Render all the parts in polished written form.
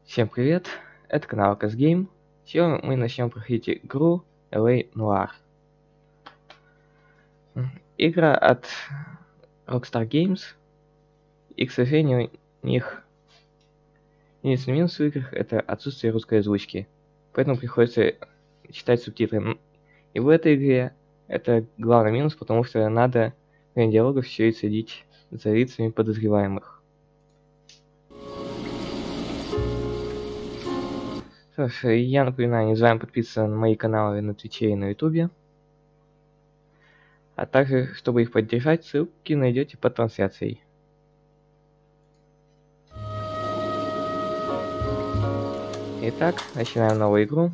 Всем привет, это канал Game. Сегодня мы начнем проходить игру LA Noire. Игра от Rockstar Games, и, к сожалению, у них единственный минус в играх — это отсутствие русской озвучки, поэтому приходится читать субтитры. И в этой игре это главный минус, потому что надо во время диалогов все и следить за лицами подозреваемых. Я напоминаю, не забываем подписываться на мои каналы на Твиче и на Ютубе. А также, чтобы их поддержать, ссылки найдете под трансляцией. Итак, начинаем новую игру.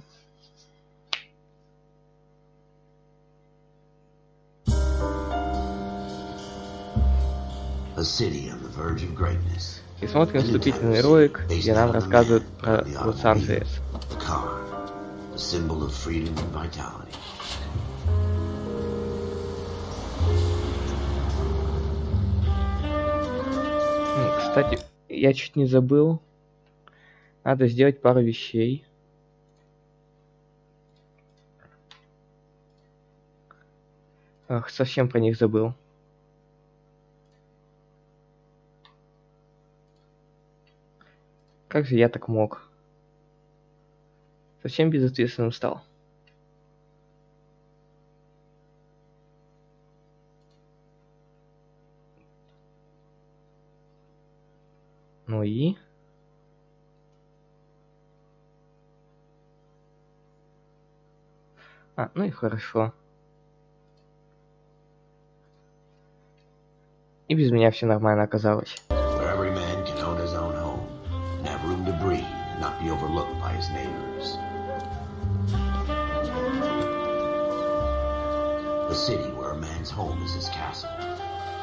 И смотрим вступительный ролик, где нам рассказывают про Лос-Анджелес. Кстати, я чуть не забыл. Надо сделать пару вещей. Ах, совсем про них забыл. Как же я так мог? Совсем безответственным стал. Ну и... ну и хорошо. И без меня все нормально оказалось. The city where a man's home is his castle.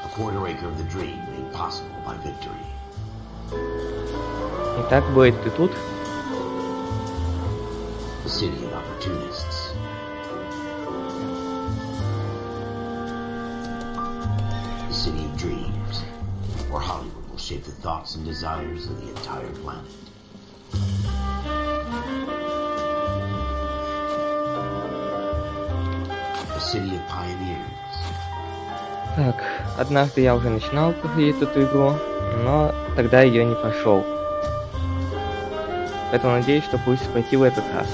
A quarter acre of the dream made possible by victory. Итак, Блейд, ты тут? The city of opportunists. The city of dreams, where Hollywood will shape the thoughts and desires of the entire planet. City of Pioneers. Так, однажды я уже начинал проходить эту игру, но тогда ее не прошел. Поэтому надеюсь, что получится пройти в этот раз.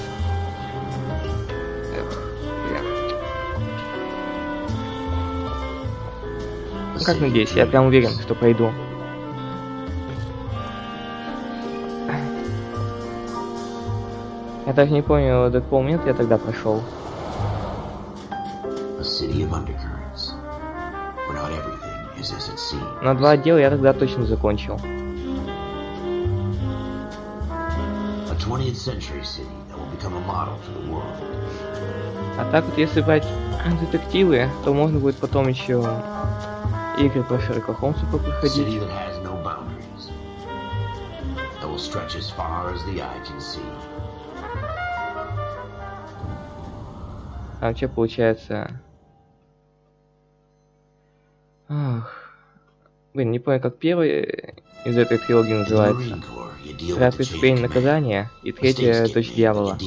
Ну как надеюсь, я прям уверен, что пройду. Я даже не помню, до какого момента я тогда прошел. Но 2 отдела я тогда точно закончил. А так вот, если брать детективы, то можно будет потом еще игры про Шерлока Холмса проходить. А вообще получается... Ах... Блин, не помню, как первый из этой трилогии называется. Ряд преступлений и наказания, и третья — Дочь Дьявола.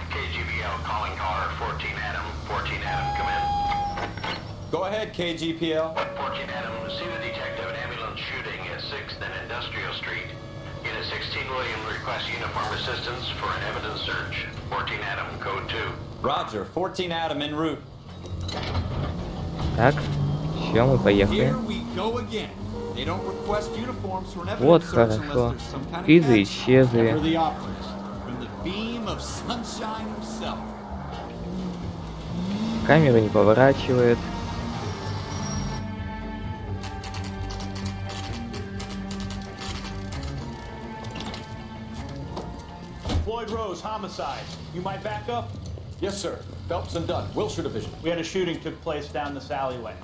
KGPL calling caller 14 Adam. 14 Adam, come in. Go ahead, KGPL. 14 Adam, see the detective an ambulance shooting at 6th and Industrial Street. Unit 16 William requests uniform assistance for an evidence search. 14 Adam, code 2. Roger, 14 Adam en route. Так, все, мы поехали. Вот хорошо. Кризы исчезли. Камера не поворачивает. Floyd Rose, homicide. You might back up? Yes, sir. Phelps and Dunn, Wilshire Division. We had a shooting took place down this alleyway.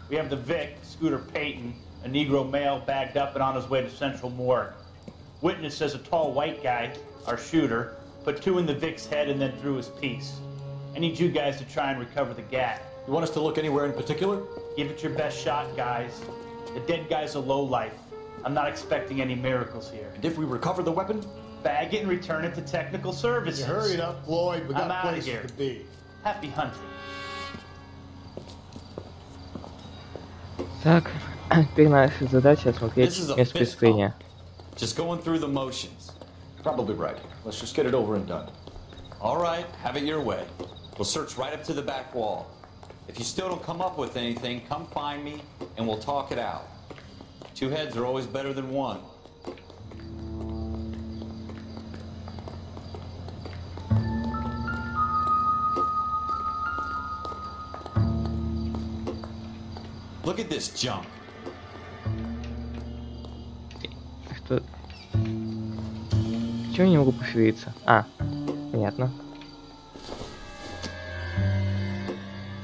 We have the Vic, Scooter Payton, A Negro male bagged up and on his way to Central Morgue. Witness says a tall white guy, our shooter, put 2 in the Vic's head and then threw his piece. I need you guys to try and recover the gat. You want us to look anywhere in particular? Give it your best shot, guys. The dead guy's a lowlife. I'm not expecting any miracles here. And if we recover the weapon? Bag it and return it to technical services. You hurry it up, Floyd. We I'm got outta places here. to be. Happy hunting. Так, теперь наша задача осмотреть This is a место fist преступления. Just going through the motions. Probably right. Let's just get it over and done. All right, have it your way. We'll search right up to the back wall. If you still don't come up with anything, come find me and we'll talk it out. 2 heads are always better than 1. Look at this junk. Что? Чего я не могу пошевелиться? А, понятно.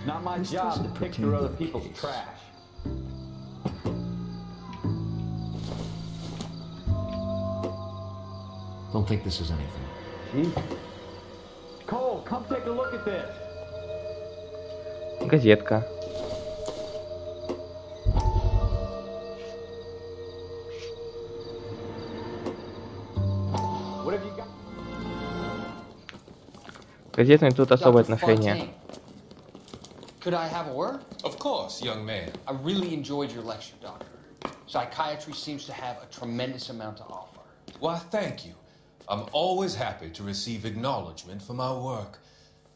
Not my job to pick through other people's trash. Don't think this is anything. Cole, come take a look at this. Газетка. What have you got? Газетные тут особое Dr. отношение. Fontaine, could I have a word? Of course, young man. I really enjoyed your lecture, Doctor. Psychiatry seems to have a tremendous amount to offer. Why, thank you. I'm always happy to receive acknowledgement for my work.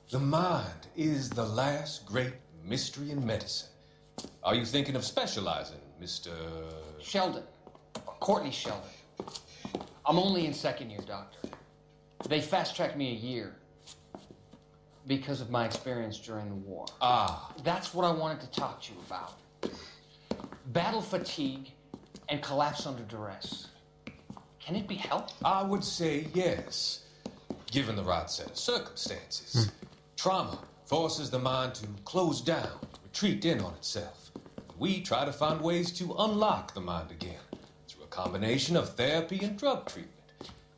The mind is the last great mystery in medicine. Are you thinking of specializing, Mr. Sheldon, Courtney Sheldon. I'm only in 2nd year, Doctor. They fast-tracked me a year because of my experience during the war. Ah, That's what I wanted to talk to you about. Battle fatigue and collapse under duress. Can it be helped? I would say yes, given the right set of circumstances. Trauma forces the mind to close down, retreat in on itself. We try to find ways to unlock the mind again through a combination of therapy and drug treatment.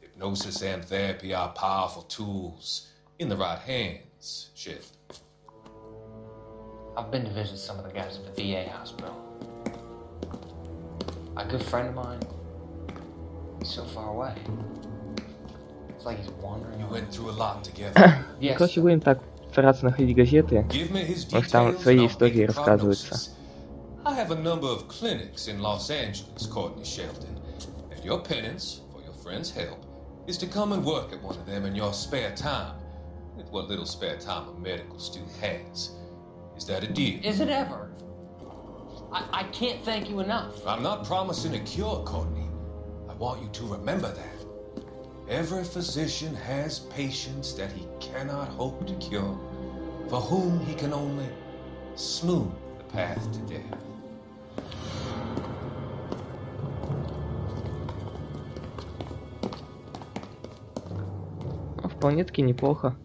Hypnosis and therapy are powerful tools in the right hands, Shit. I've been to visit some of the guys at the VA hospital. A good friend of mine, he's so far away. It's like he's wandering You away. went through a lot together. Yes, Короче, будем так стараться находить газеты. Give me his Может, там details свои and I'll истории make a рассказываются. prognosis. I have a number of clinics in Los Angeles, Courtney Sheldon, and your penance for your friend's help is to come and work at one of them in your spare time, with what little spare time a medical student has. Is that a deal? is it ever? I can't thank you enough. I'm not promising a cure, Courtney. I want you to remember that. Every physician has patients that he cannot hope to cure, for whom he can only smooth the path to death. Ну, вполне-таки неплохо.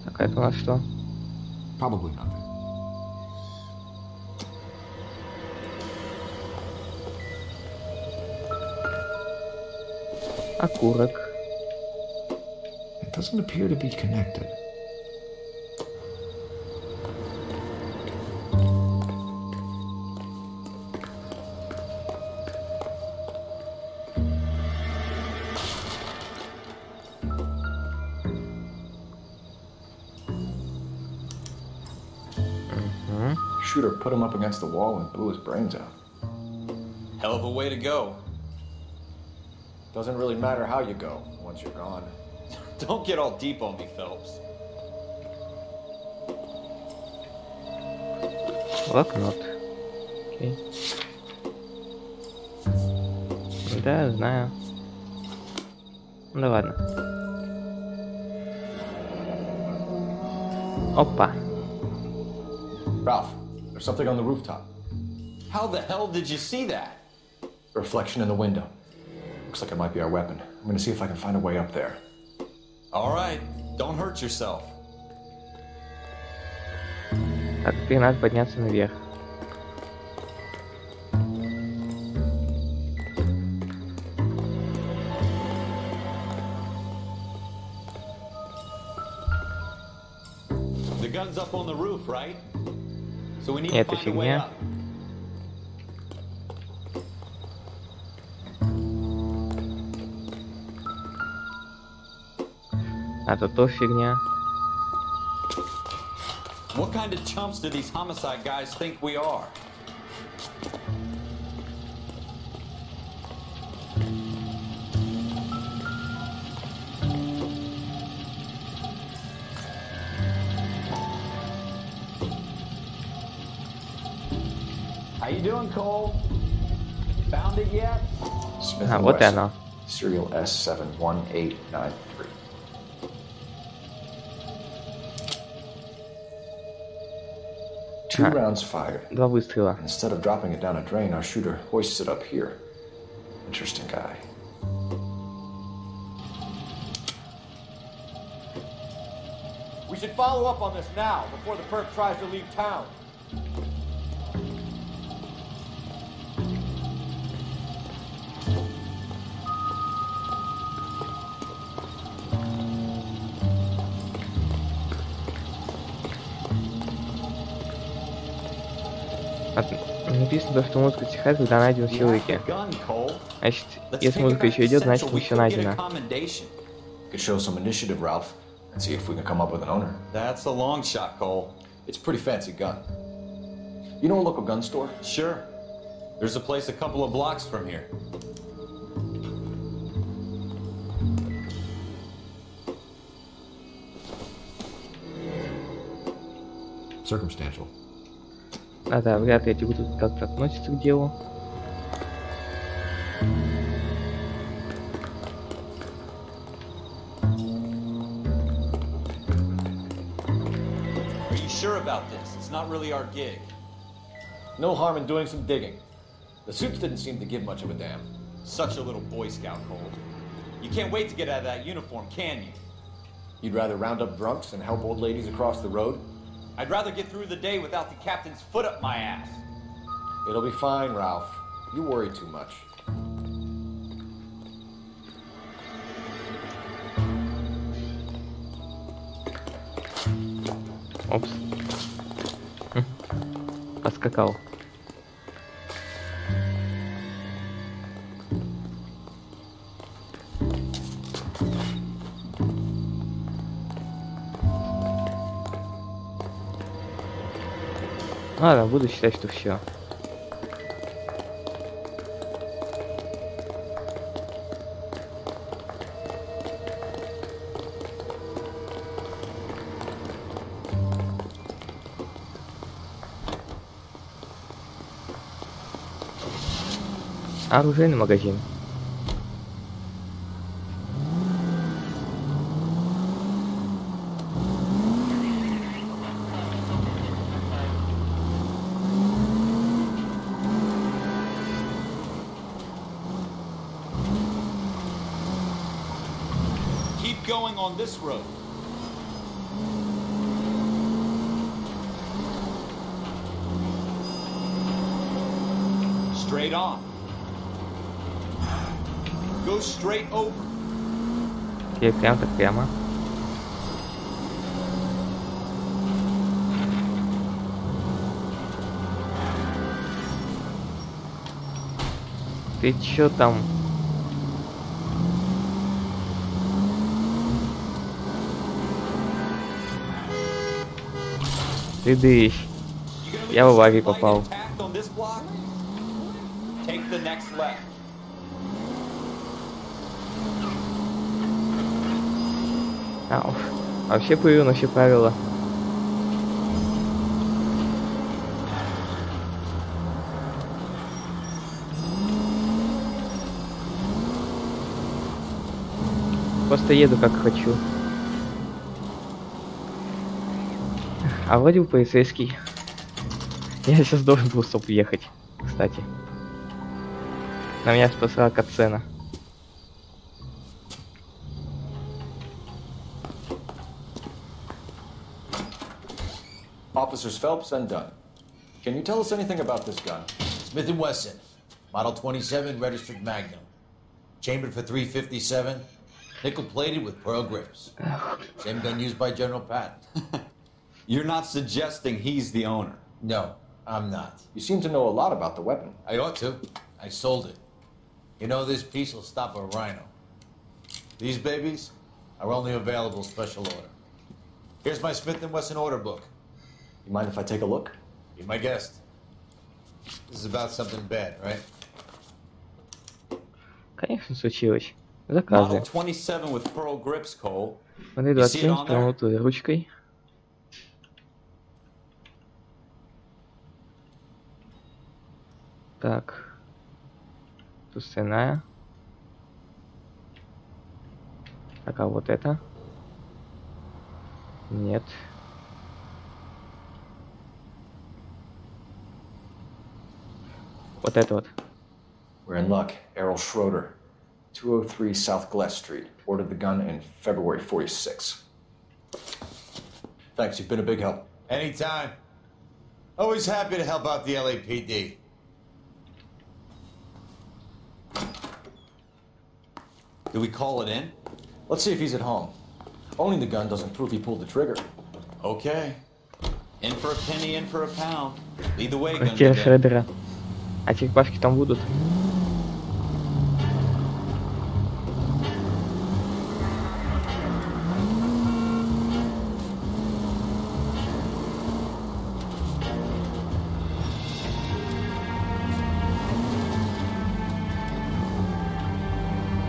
Так, а это у нас что? Probably nothing. Окурок. It doesn't appear to be connected. Shooter put him up against the wall and blew his brains out. Hell of a way to go. Doesn't really matter how you go once you're gone. Don't get all deep on me, Phelps. Блокнот. Окей. Да, знаю. Ну да ладно. Опа. Ralph, there's something on the rooftop. How the hell did you see that? A reflection in the window. Looks like it might be our weapon. I'm gonna see if I can find a way up there. All right, don't hurt yourself. Так, теперь надо подняться наверх. The gun's up on the roof, right? So we need to Это find a way фигня. up. А то тоже фигня. What kind of chumps do these homicide guys think we are? How you doing, Cole? Found it yet? Smith А, and вот и Wesson, оно. serial S71893. Two Ah. rounds fired. Два выстрела. Instead of dropping it down a drain, our shooter hoists it up here. Interesting guy. We should follow up on this now, before the perp tries to leave town. Написано, что музыка стихает, когда найден в силовике. Gun, Cole. Значит, Let's если take музыка it back еще to идет, значит Central. We еще could get a найдено. commendation. Could show some initiative, Ralph, and see if we can come up with an owner. That's a long shot, Cole. It's a pretty fancy gun. You know a local gun store? Sure. There's a place a couple of blocks from here. Circumstantial. А да, вряд ли эти будут как-то относятся к делу. Are you sure about this? It's not really our gig. No harm in doing some digging. The suits didn't seem to give much of a damn. Such a little Boy Scout, Cole. You can't wait to get out of that uniform, can you? You'd rather round up drunks and help old ladies across the road? I'd rather get through the day without the captain's foot up my ass. It'll be fine, Ralph. You worry too much. Опс. Поскакал. Ладно, буду считать, что все. Оружейный магазин. Keep going on this road. Straight on. Go straight over. Теперь прям так прямо. Ты чё там? Ты дышь. Я в аварию попал. Take the next left. Ау. Вообще плыву на все правила. Просто еду как хочу. А вроде бы полицейский. Я сейчас должен был стоп ехать, кстати. На меня спасла катсцена. Officers Phelps and Dunn. Can you tell us anything about this gun? Smith & Wesson, Model 27, registered Magnum. Chambered for .357, nickel-plated with pearl grips. Same gun used by General Patton. You're not suggesting he's the owner? No, I'm not. You seem to know a lot about the weapon. I ought to. I sold it. You know, this piece will stop a rhino. These babies are only available special order. Here's my Smith & Wesson order book. You mind if I take a look? Be my guest. This is about something bad, right? Конечно, случилось. Заказы. Model 27 with pearl grips, Cole. Модель You see it 27 on с there? промолотой ручкой. Так. Тут стальная. Так, а вот это? Нет. Вот это вот. We're in luck. Errol Schroeder, 203 South Glass Street. Ordered the gun in February '46. Thanks, you've been a big help. Anytime. Always happy to help out the LAPD. Do we call it in? Let's see if he's at home. Owning the gun doesn't prove he pulled the trigger. Okay. In for a penny, in for a pound. Lead the way, Квартира gun. Шредера. А черепашки там будут?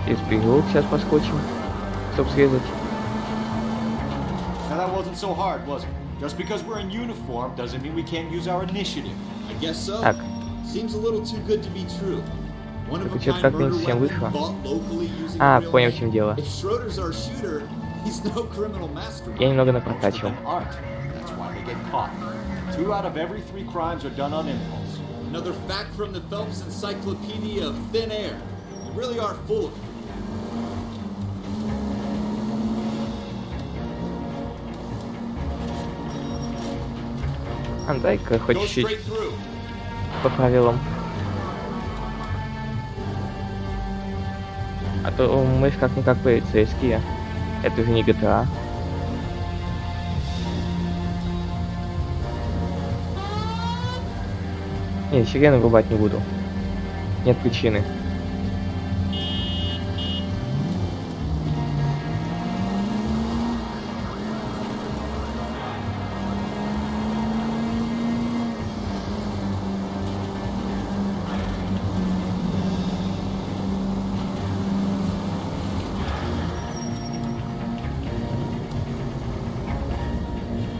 Через переулок сейчас поскочим, чтобы срезать. Now that wasn't so hard, was it? Just because we're in uniform doesn't mean we can't use our initiative. I guess so. Так, Seems a little too good to be true. One of a что-то kind как-то murder всем weapon вышло. bought locally using А, a real понял, в name. чем дело. If Schroeder's our shooter, he's no criminal mastermind. Я немного Most of напрокачивал. them aren't. That's why they get caught. 2 out of every 3 crimes are done on impulse. Another fact from the Phelps Encyclopedia of Thin Air. You really are full of it. А, дай-ка хоть Go чуть-чуть straight through. по правилам. А то мы ж как-никак полицейские. Это же не GTA. Не, сирену врубать не буду. Нет причины.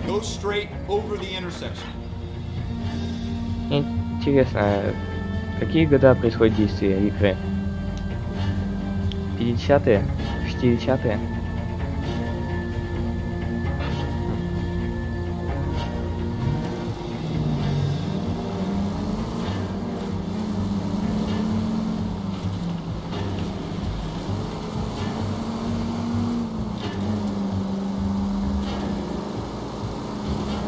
Go straight over the intersection. Мне интересно, какие года происходит действие игры? 50-е? 60-е?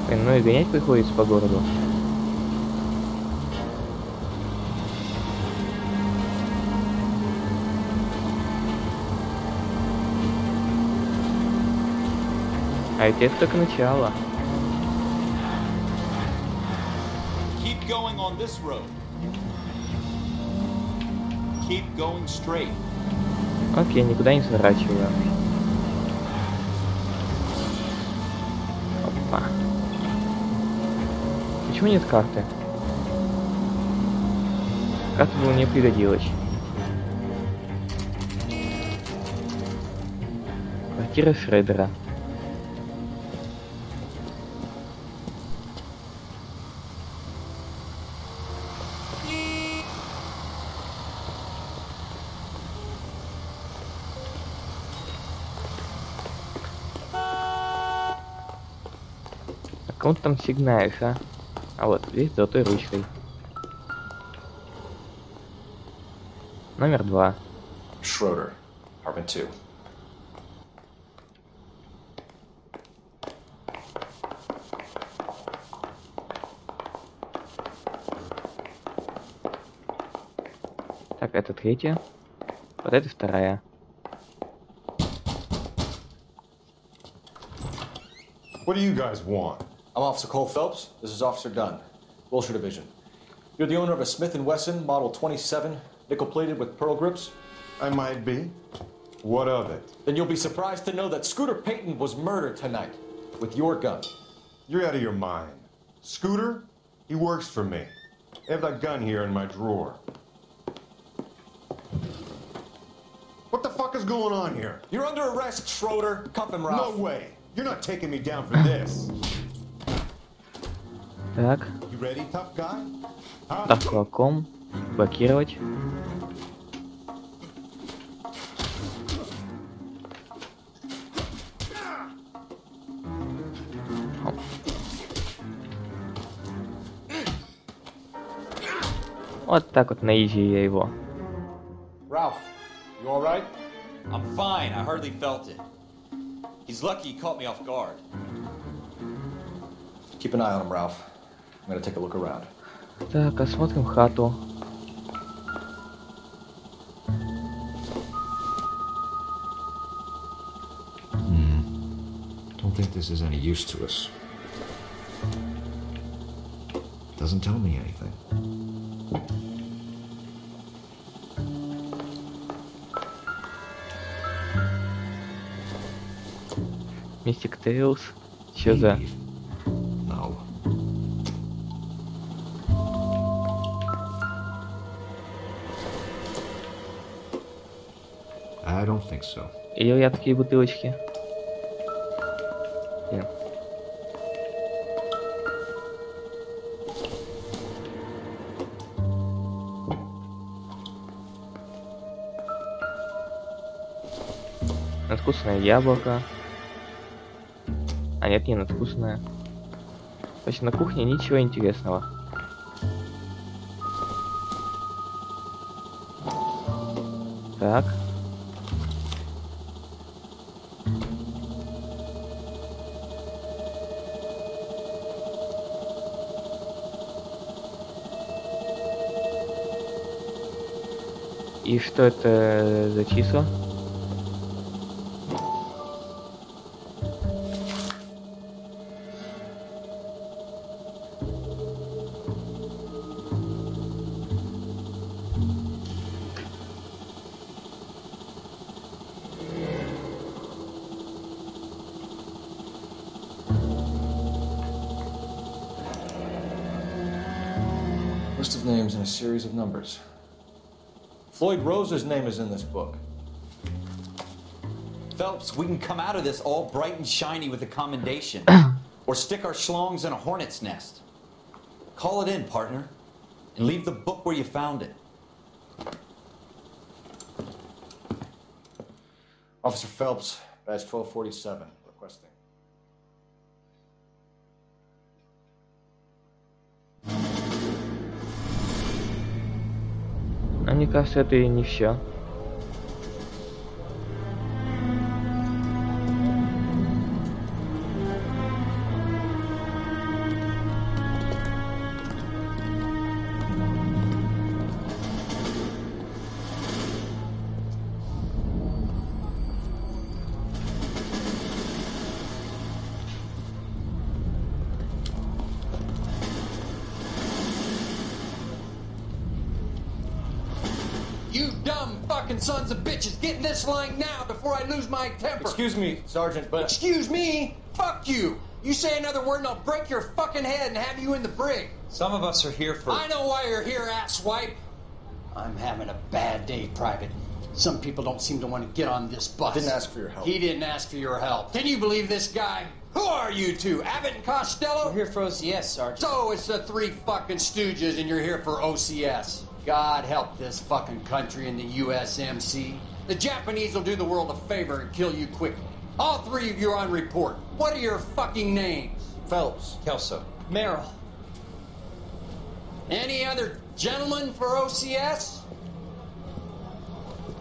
Блин, ну и гонять приходится по городу. А ведь это только начало. Keep going on this road. Keep going straight. Окей, никуда не сворачиваю. Опа. Почему нет карты? Карта бы мне пригодилась. Квартира Шредера. Кому ты там сигнаешь, а? А вот, здесь золотой ручкой. Номер 2. Schroeder, apartment 2. Так, это 3. Вот это 2. What do you guys want? I'm Officer Cole Phelps. This is Officer Dunn, Wilshire Division. You're the owner of a Smith & Wesson Model 27, nickel-plated with pearl grips? I might be. What of it? Then you'll be surprised to know that Scooter Payton was murdered tonight with your gun. You're out of your mind. Scooter? He works for me. I have that gun here in my drawer. What the fuck is going on here? You're under arrest, Schroeder. Cuff him, Ralph. No way. You're not taking me down for this. Так, You ready, tough guy? Huh? удар кулаком, блокировать. Вот так вот на изи я его. Ralph, you all right? I'm fine. I hardly felt it. He's lucky he caught me off guard. Keep an eye on him, Ralph. I'm gonna take a look around. Так, осмотрим хату. Don't think this is any use to us. Doesn't tell me anything. Мистик Тейлз. Чё за... No. I don't think so. Или я такие бутылочки? Блин. Надкусное яблоко. А нет, не надкусное. В общем, на кухне ничего интересного. Так. И что это за числа? List of names and a series of numbers. Floyd Rose's name is in this book. Phelps, we can come out of this all bright and shiny with a commendation. Or stick our schlongs in a hornet's nest. Call it in, partner. And leave the book where you found it. Officer Phelps, badge 1247, requesting. А мне кажется, это и не все. You dumb fucking sons of bitches, get in this line now before I lose my temper. Excuse me, Sergeant, but... Excuse me? Fuck you. You say another word and I'll break your fucking head and have you in the brig. Some of us are here for... I know why you're here, asswipe. I'm having a bad day, Private. Some people don't seem to want to get on this bus. Didn't ask for your help. He didn't ask for your help. Can you believe this guy? Who are you two? Abbott and Costello? We're here for OCS, Sergeant. So it's the three fucking stooges and you're here for OCS. God help this fucking country and the USMC. The Japanese will do the world a favor and kill you quickly. All three of you are on report. What are your fucking names? Phelps. Kelso. Merrill. Any other gentlemen for OCS?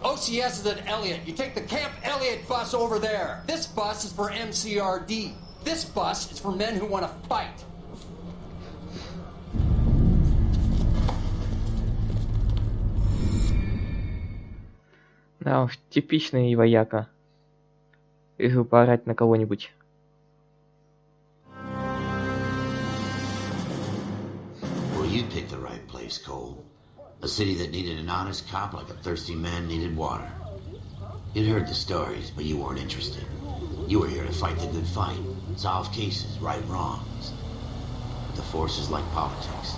OCS is at Elliott. You take the Camp Elliott bus over there. This bus is for MCRD. This bus is for men who want to fight. Да уж, типичный вояка. Решил поорать на кого-нибудь. Well, you picked the right place, Cole. A city that needed an honest cop like a thirsty man needed water. You'd heard the stories, but you weren't interested. You were here to fight the good fight, solve cases, right wrongs. But the force is like politics.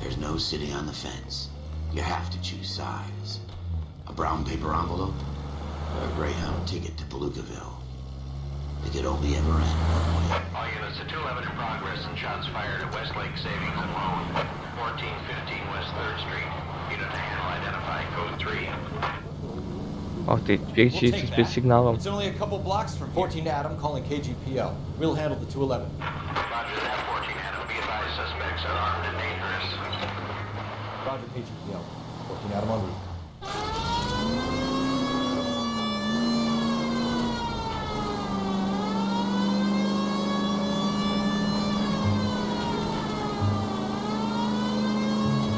There's no sitting on the fence. You have to choose sides. A brown paper envelope, or a Greyhound ticket to Palookaville. It could only ever end one way. All units to 211 in progress and shots fired at Westlake Savings and Loan, 1415 West 3rd Street. Unit to handle, identify code 3. Ох ты, теперь чисто спецсигналом. It's only a couple blocks from 14 Adam calling KGPL. We'll handle the 211. Roger that, 14 Adam. Be advised, suspects are armed and dangerous. Roger KGPL. 14 Adam en route.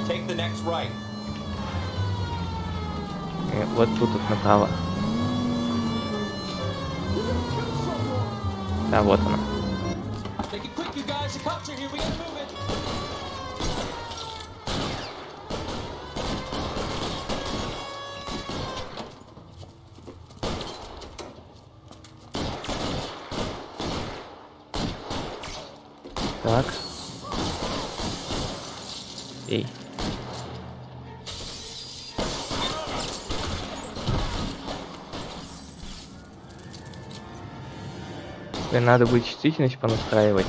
Take the next right. Вот тут вот направо. Да, вот она. Take it quick, you guys. The cops are here. We gotta move it. Так. Эй. Надо будет чувствительность понастраивать.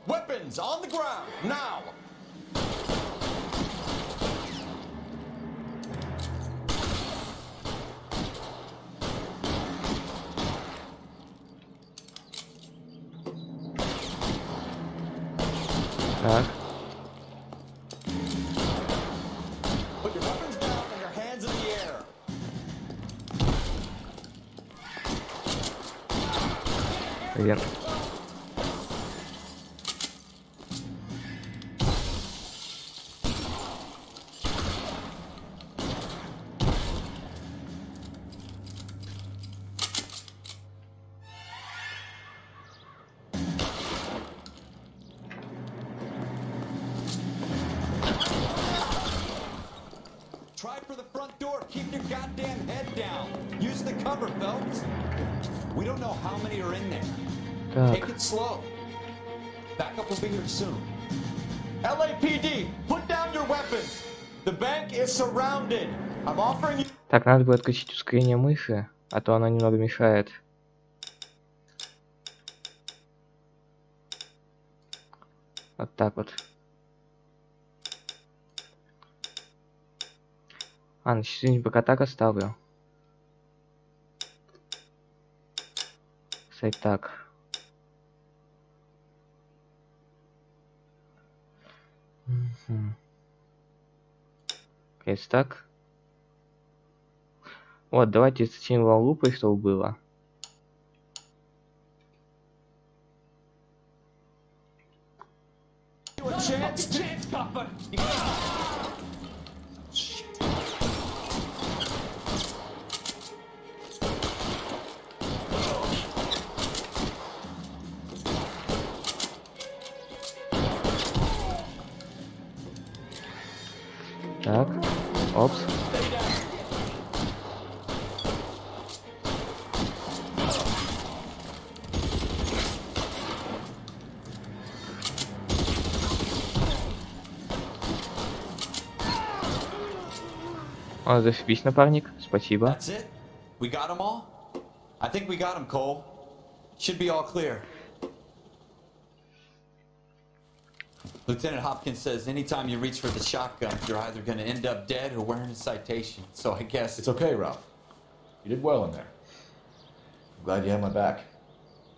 Weapons on the ground now. Так. Put your weapons down and your hands in the air. Блин. Try for the front door. Keep your goddamn head down. Use the cover, Phelps. We don't know how many are in there. Take it slow. Backup will be here soon. LAPD, put down your weapons. The bank is surrounded. I'm offering you. Так, надо будет отключить ускорение мыши, а то она немного мешает. Вот так вот. А, на сегодня пока так оставлю. Кстати, так. Если так. Вот, давайте зачем вам лупой, чтобы было. Так, опс. О, зашибись, напарник. Спасибо. That's it? We got them all? I think we got them, Cole. Should be all clear. Lieutenant Hopkins says anytime you reach for the shotgun, you're either going to end up dead or wearing a citation. So I guess It's okay, Ralph. You did well in there. I'm glad you had my back.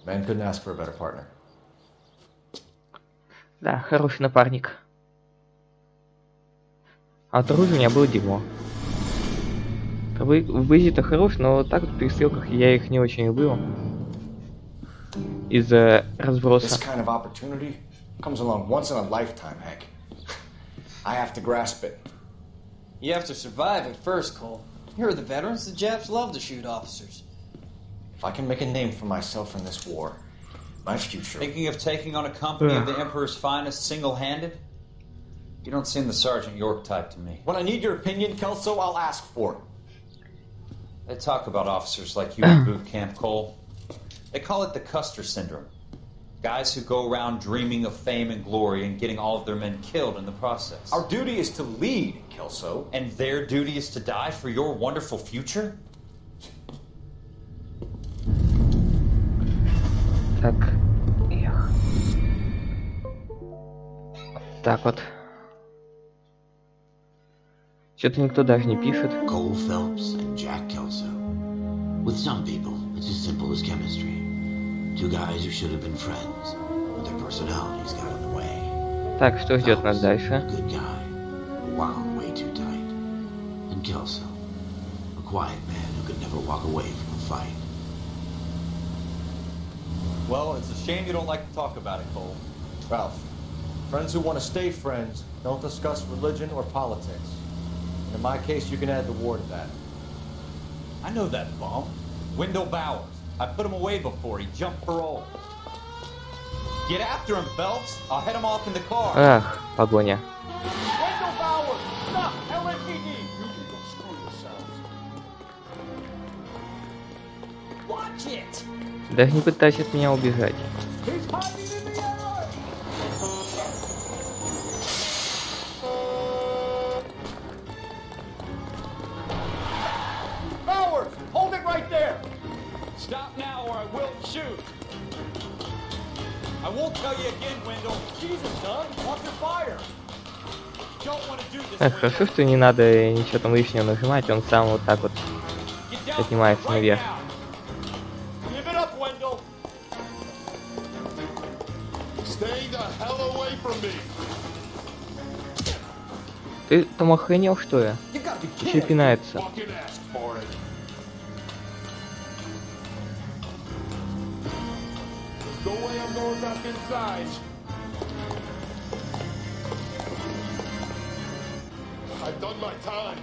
Man couldn't ask for a better partner. Да, хороший напарник. А от оружия у меня было дерьмо. В бызе-то хорош, но вот так вот в перестрелках я их не очень любил. Из-за разброса. This kind of opportunity comes along once in a lifetime, Hank. I have to grasp it. You have to survive it first, Cole. Here are the veterans. The Japs love to shoot officers. If I can make a name for myself in this war, my future... Thinking of taking on a company of the Emperor's finest single-handed? You don't seem the Sergeant York type to me. When I need your opinion, Kelso, I'll ask for it. They talk about officers like you in boot camp, Cole. They call it the Custer syndrome. Guys who go around dreaming of fame and glory and getting all of their men killed in the process. Our duty is to lead, Kelso. And their duty is to die for your wonderful future? Так. Так вот. Что-то никто даже не пишет. Cole Phelps and Jack Kelso. With some people, it's as simple as chemistry. Two guys who should have been friends, but their personalities got in the way. Так, что ждет нас A дальше? good guy, who wound way too tight. And Kelso, a quiet man who could never walk away from a fight. Well, it's a shame you don't like to talk about it, Cole. Ralph, friends who want to stay friends don't discuss religion or politics. In my case, you can add the war to that. I know that bum. Wendell Bowers. I put him away before. He jumped parole. Get after him, Phelps. I'll head him off in the car. Ах, погоня. Wendell Bowers! Stop! LAPD! You can go screw yourselves. Watch it! Даже не пытайся от меня убежать. He's hiding in the alley! Bowers! Hold it right there! Stop now or I will shoot. I won't tell you again, Wendell. Jesus, son! Watch your fire! Don't want to do this, Эх, хорошо, что не надо ничего там лишнего нажимать, он сам вот так вот поднимается наверх. Give it up, Wendell! Stay the hell away from me. Ты там охренел, что ли? Еще пинается. Fucking ask for it. No way I'm going back inside. I've done my time.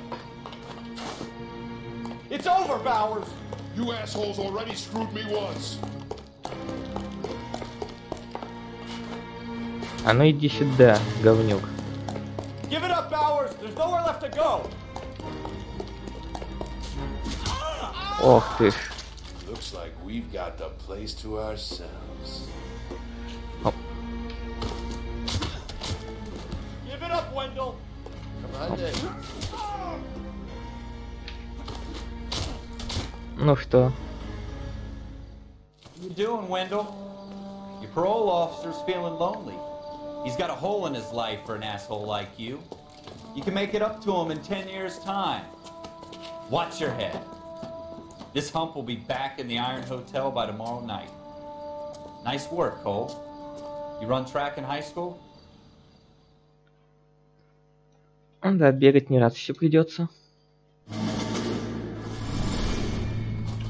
It's over, Bowers! You assholes already screwed me once. А ну иди сюда, говнюк. Give it up, Bowers! There's nowhere left to go! Ох ты ж. Looks like we've got the place to ourselves. Оп. Give it up, Wendell! Come on, then. Ну что? What you doing, Wendell? Your parole officer's feeling lonely. He's got a hole in his life for an asshole like you. You can make it up to him in 10 years' time. Watch your head. This hump will be back in the Iron Hotel by tomorrow night. Nice work, Cole. You run track in high school? Да, бегать не раз еще придется.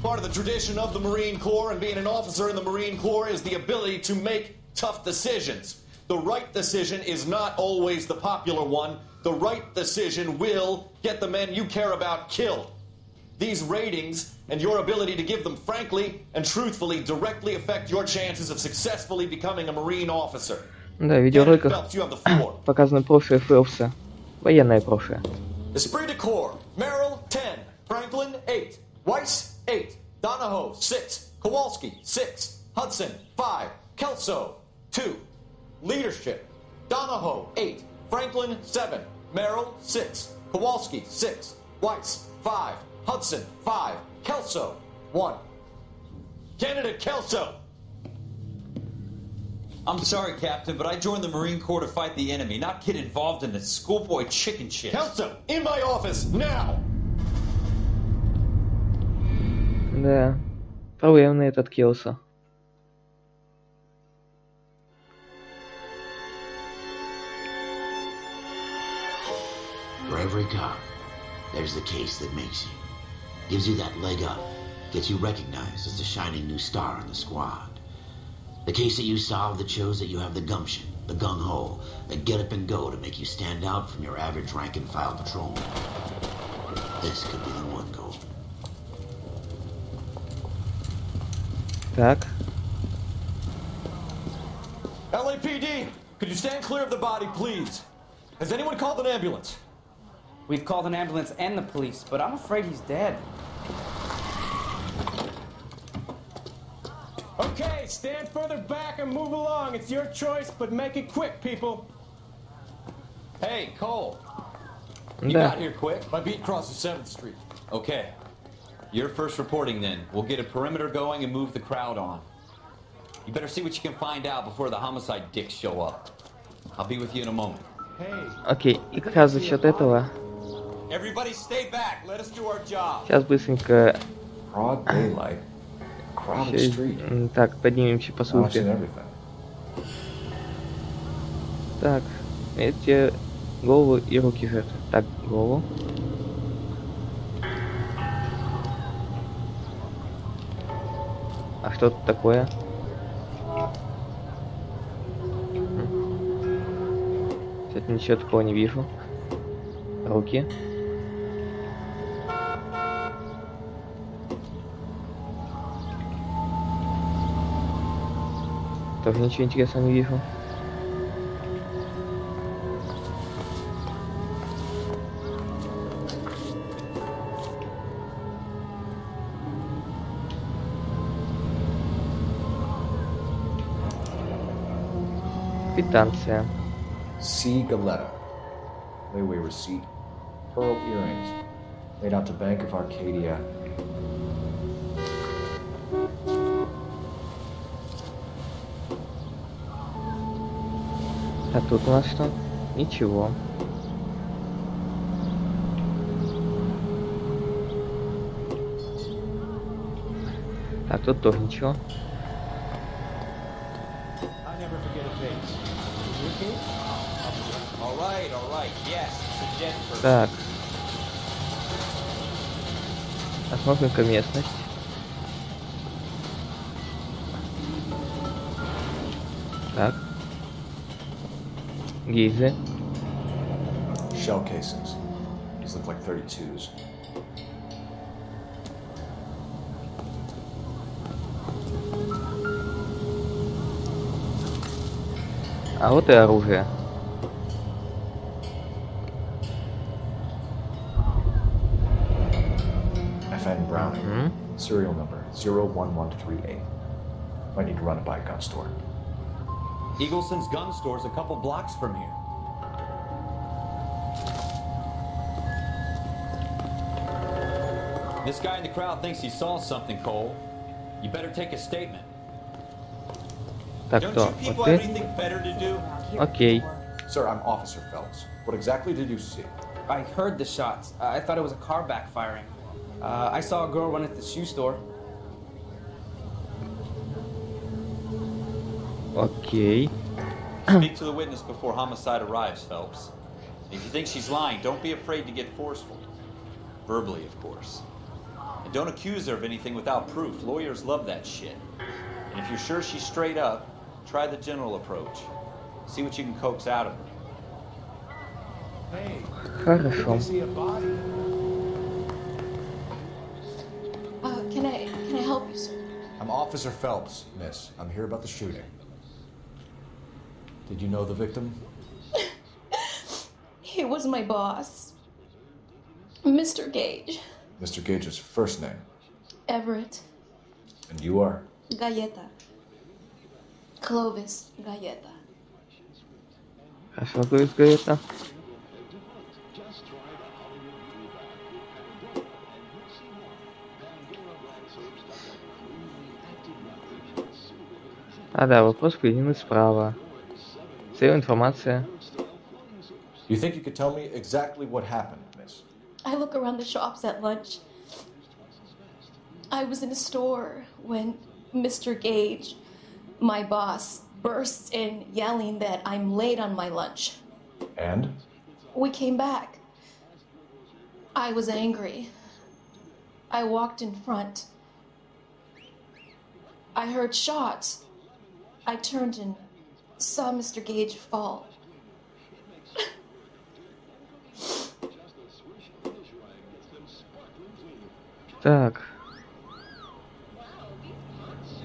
Part of the tradition of the Marine Corps and being an officer in the Marine Corps is the ability to make tough decisions. The right decision is not always the popular one. The right decision will get the men you care about killed. These ratings and your ability to give them frankly and truthfully directly affect your chances of successfully becoming a Marine officer. Да, в видеороликах показано прошлое Фелпса. Военное прошлое. Esprit de Corps, Merrill 10, Franklin 8, Weiss 8, Donahoe 6, Kowalski 6, Hudson 5, Kelso 2. Leadership, Donahoe 8, Franklin 7, Merrill 6, Kowalski 6, Weiss 5, Hudson 5, Kelso 1. Candidate Kelso! I'm sorry, Captain, but I joined the Marine Corps to fight the enemy, not get involved in this schoolboy chicken shit. Kelso, in my office, now! Да. Проблемный этот Келса. For every cop, there's the case that makes you. Gives you that leg up. Gets you recognized as the shining new star in the squad. The case that you solve that shows that you have the gumption, the gung-ho, the get up and go to make you stand out from your average rank-and-file patrolman. This could be the one goal. Так. LAPD, could you stand clear of the body, please? Has anyone called an ambulance? We've called an ambulance and the police, but I'm afraid he's dead. Okay, stand further back and move along. It's your choice, but make it quick, people. Hey, Cole. You Да. got here quick. My beat crosses 7th Street. Okay. You're first reporting then. We'll get a perimeter going and move the crowd on. You better see what you can find out before the homicide dicks show up. I'll be with you in a moment. Окей, и как раз за счет этого Everybody stay back. Let us do our job. сейчас быстренько Broad daylight. Crowded щас, street. так, поднимемся по Now I've seen службе. everything. Так, эти голову и руки жертвы. Так, голову. А что тут такое? Кстати, ничего такого не вижу. Руки. Тоже ничего интересного не вижу. Квитанция. C. Galetta. Layaway receipt. Pearl earrings. Made out to Bank of Arcadia. А тут у нас что? Ничего. А тут тоже ничего. All right. Yes, it's a dead person. Так. Осмотрим-ка местность. Так. Гильзы. Shell casings. These look like 32s. А вот и оружие. FN Browning. Serial number 01138. Might need to run it by a gun store. Eagleson's gun store's a couple blocks from here. This guy in the crowd thinks he saw something, Cole. You better take a statement. Так, Don't кто? you people Вот have ты? anything better to do? Окей. Sir, I'm Officer Phelps. What exactly did you see? I heard the shots. I thought it was a car backfiring. I saw a girl run at the shoe store. Окей. Speak to the witness before homicide arrives, Phelps. If you think she's lying, don't be afraid to get forceful. Verbally, of course. And don't accuse her of anything without proof. Lawyers love that shit. And if you're sure she's straight up, try the general approach. See what you can coax out of her. Хорошо. Can I help you, sir? I'm Officer Phelps, miss. I'm here about the shooting. Did you know the victim? He was my boss, Mr. Gage. Mr. Gage's first name. Everett. And you are? Galleta. Clovis Galleta. Хорошо, говорит это. А да, вопрос приведены справа. Целая информация. You think you could tell me exactly what happened, miss? I look around the shops at lunch. I was in a store when Mr. Gage, my boss, bursts in yelling that I'm late on my lunch. And? We came back. I was angry. I walked in front. I heard shots. I turned and saw Mr. Gage fall. Так.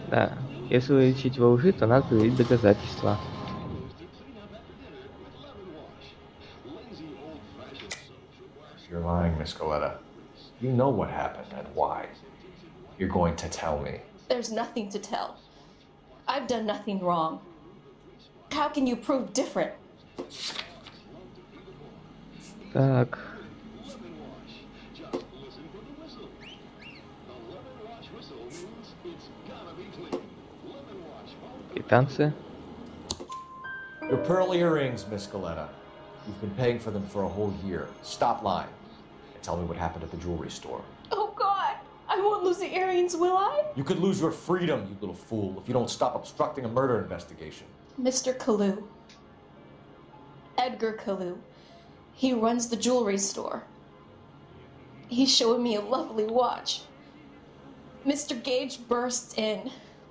Да. Если уличить во лжи, то надо приводить доказательства. You're lying, Miss Coletta. You know what happened and why. You're going to tell me. There's nothing to tell. I've done nothing wrong. How can you prove different? Так. Квитанция. Your pearl earrings, Miss Coletta. You've been paying for them for a whole year. Stop lying and tell me what happened at the jewelry store. Oh, God. I won't lose the earrings, will I? You could lose your freedom, you little fool, if you don't stop obstructing a murder investigation. Mr. Kalu. Edgar Kalu. He runs the jewelry store. He showed me a lovely watch. Mr. Gage bursts in.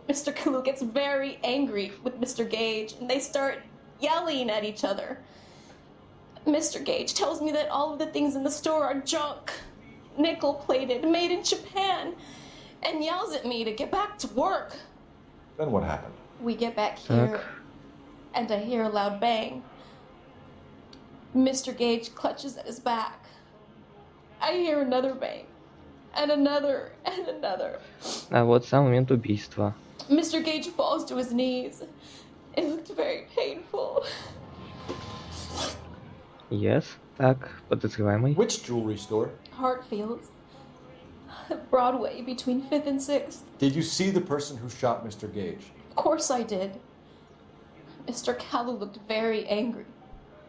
Mr. Kalu gets very angry with Mr. Gage, and they start yelling at each other. Mr. Gage tells me that all of the things in the store are junk, nickel-plated, made in Japan, and yells at me to get back to work. Then what happened? We get back here, and I hear a loud bang. Mr. Gage clutches at his back. I hear another bang, and another, and another. А вот сам момент убийства. Mr. Gage falls to his knees. It looked very painful. Yes. Так, подозреваемый. Which jewelry store? Hartfield's. Broadway, between 5th and 6th. Did you see the person who shot Mr. Gage? Of course I did. Mr. Kalu looked very angry.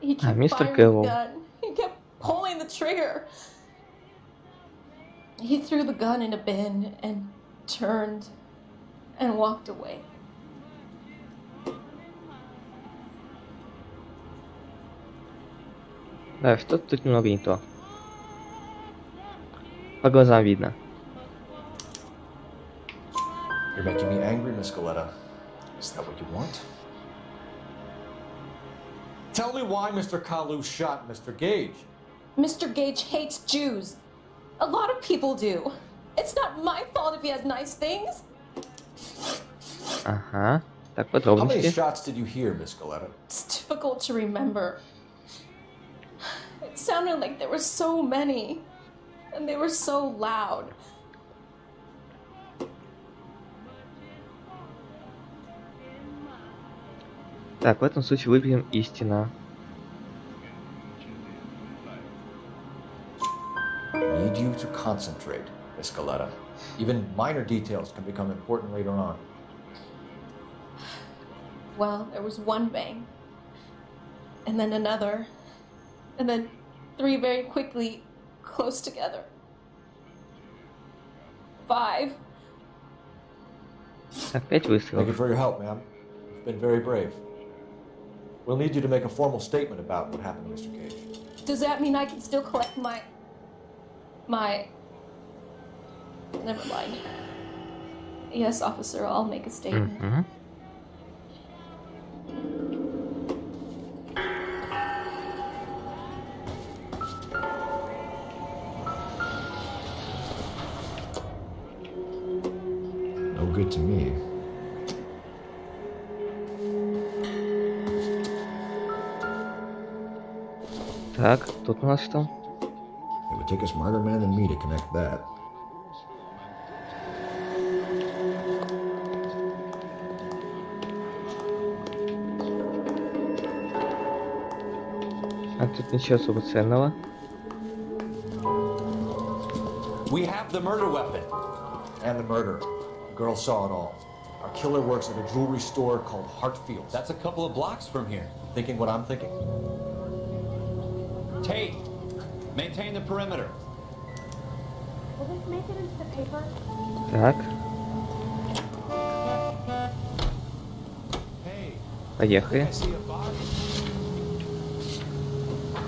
He kept Mr. firing Kalu. the gun. He kept pulling the trigger. He threw the gun in a bin and turned and walked away. Да, что-то тут немного не то. По глазам видно. You're making me angry, Miss Coletta. Is that what you want? Tell me why Mr. Kalu shot Mr. Gage. Mr. Gage hates Jews. A lot of people do. It's not my fault if he has nice things. Ага. Так, How many подробности. shots did you hear, Miss Coletta? It's difficult to remember. It sounded like there were so many, and they were so loud. Так, в этом случае выберем истина. I need you to concentrate, Miss Coletta. Even minor details can become important later on. Well, there was one bang, and then another, and then 3 very quickly, close together. 5. Так, 5 Thank you выстрелов. for your help, ma'am. You've been very brave. We'll need you to make a formal statement about what happened to Mr. Gage. Does that mean I can still collect my... Never mind. Yes, officer, I'll make a statement. Мгм. No good to me. Так, тут у нас что? It would take a smarter man than me to connect that. А тут ничего особо ценного. We have the murder weapon. And the murder. The girl saw it all. Our killer works at a jewelry store called Hartfield's. That's a couple of blocks from here. Thinking what I'm thinking? Tate, maintain the perimeter. Так. Поехали.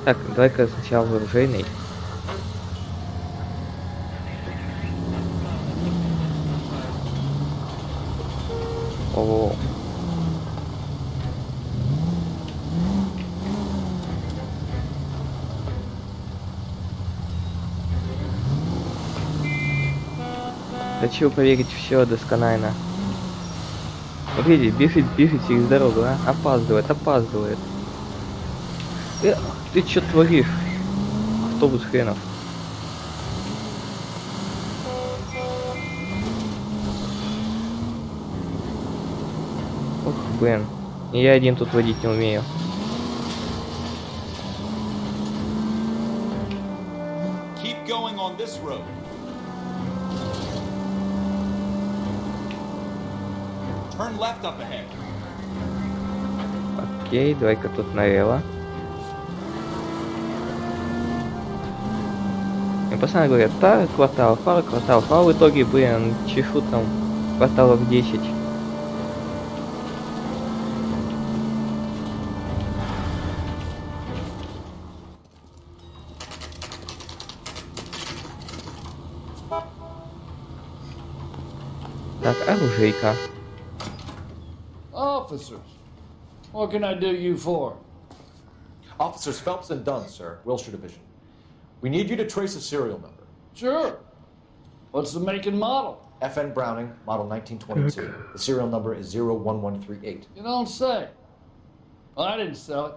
Так, давай-ка сначала вооружейный. О. Хочу поверить все досконально. Вот видите, бежит через дорогу, а? Опаздывает. Ты чё творишь? Автобус хренов. Ох, блин. И я один тут водить не умею. Keep going on this road. Turn left up ahead. Окей, давай-ка тут налево. И пацаны говорят, пара кварталов, а в итоге, блин, чешу там кварталов 10. Так, оружейка. Officers, what can I do you for? Officers Phelps and Dunn, sir, Wilshire Division. We need you to trace a serial number. Sure. What's the make and model? FN Browning, model 1922. The serial number is 01138. You don't say. Well, I didn't sell it.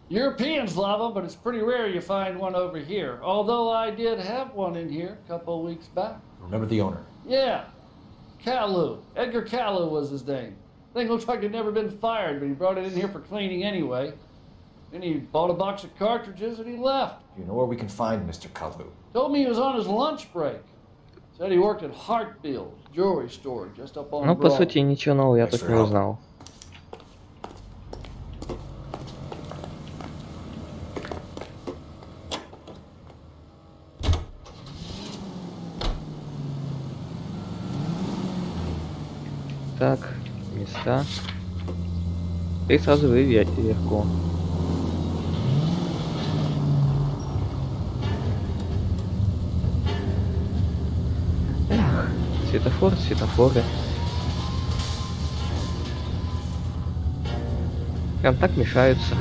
Europeans love them, but it's pretty rare you find one over here. Although I did have one in here a couple of weeks back. Remember the owner? Yeah. Caillou. Edgar Caillou was his name. Thing looks like it'd never been fired, but he brought it in here for cleaning anyway. Then he bought a box of cartridges and he left. Do you know where we can find Mr. Caillou? Told me he was on his lunch break. Said he worked at Hartfield's jewelry store just up on Ну, по Broad. сути, ничего нового я тут не узнал. Так, места. И сразу выверять вверху. Эх, светофоры. Прям так мешаются.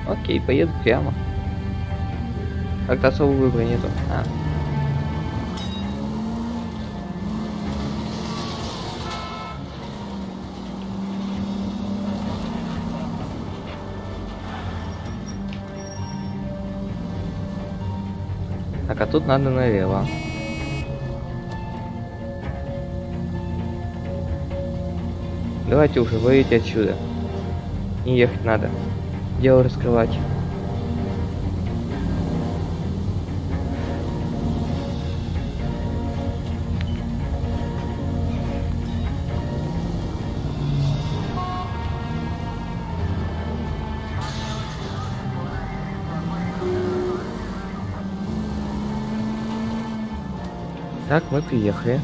Окей, поеду прямо. Как-то особого выбора нету. Так, а тут надо налево. Давайте уже выйти отсюда. Не ехать надо. Дело раскрывать. Так, мы приехали.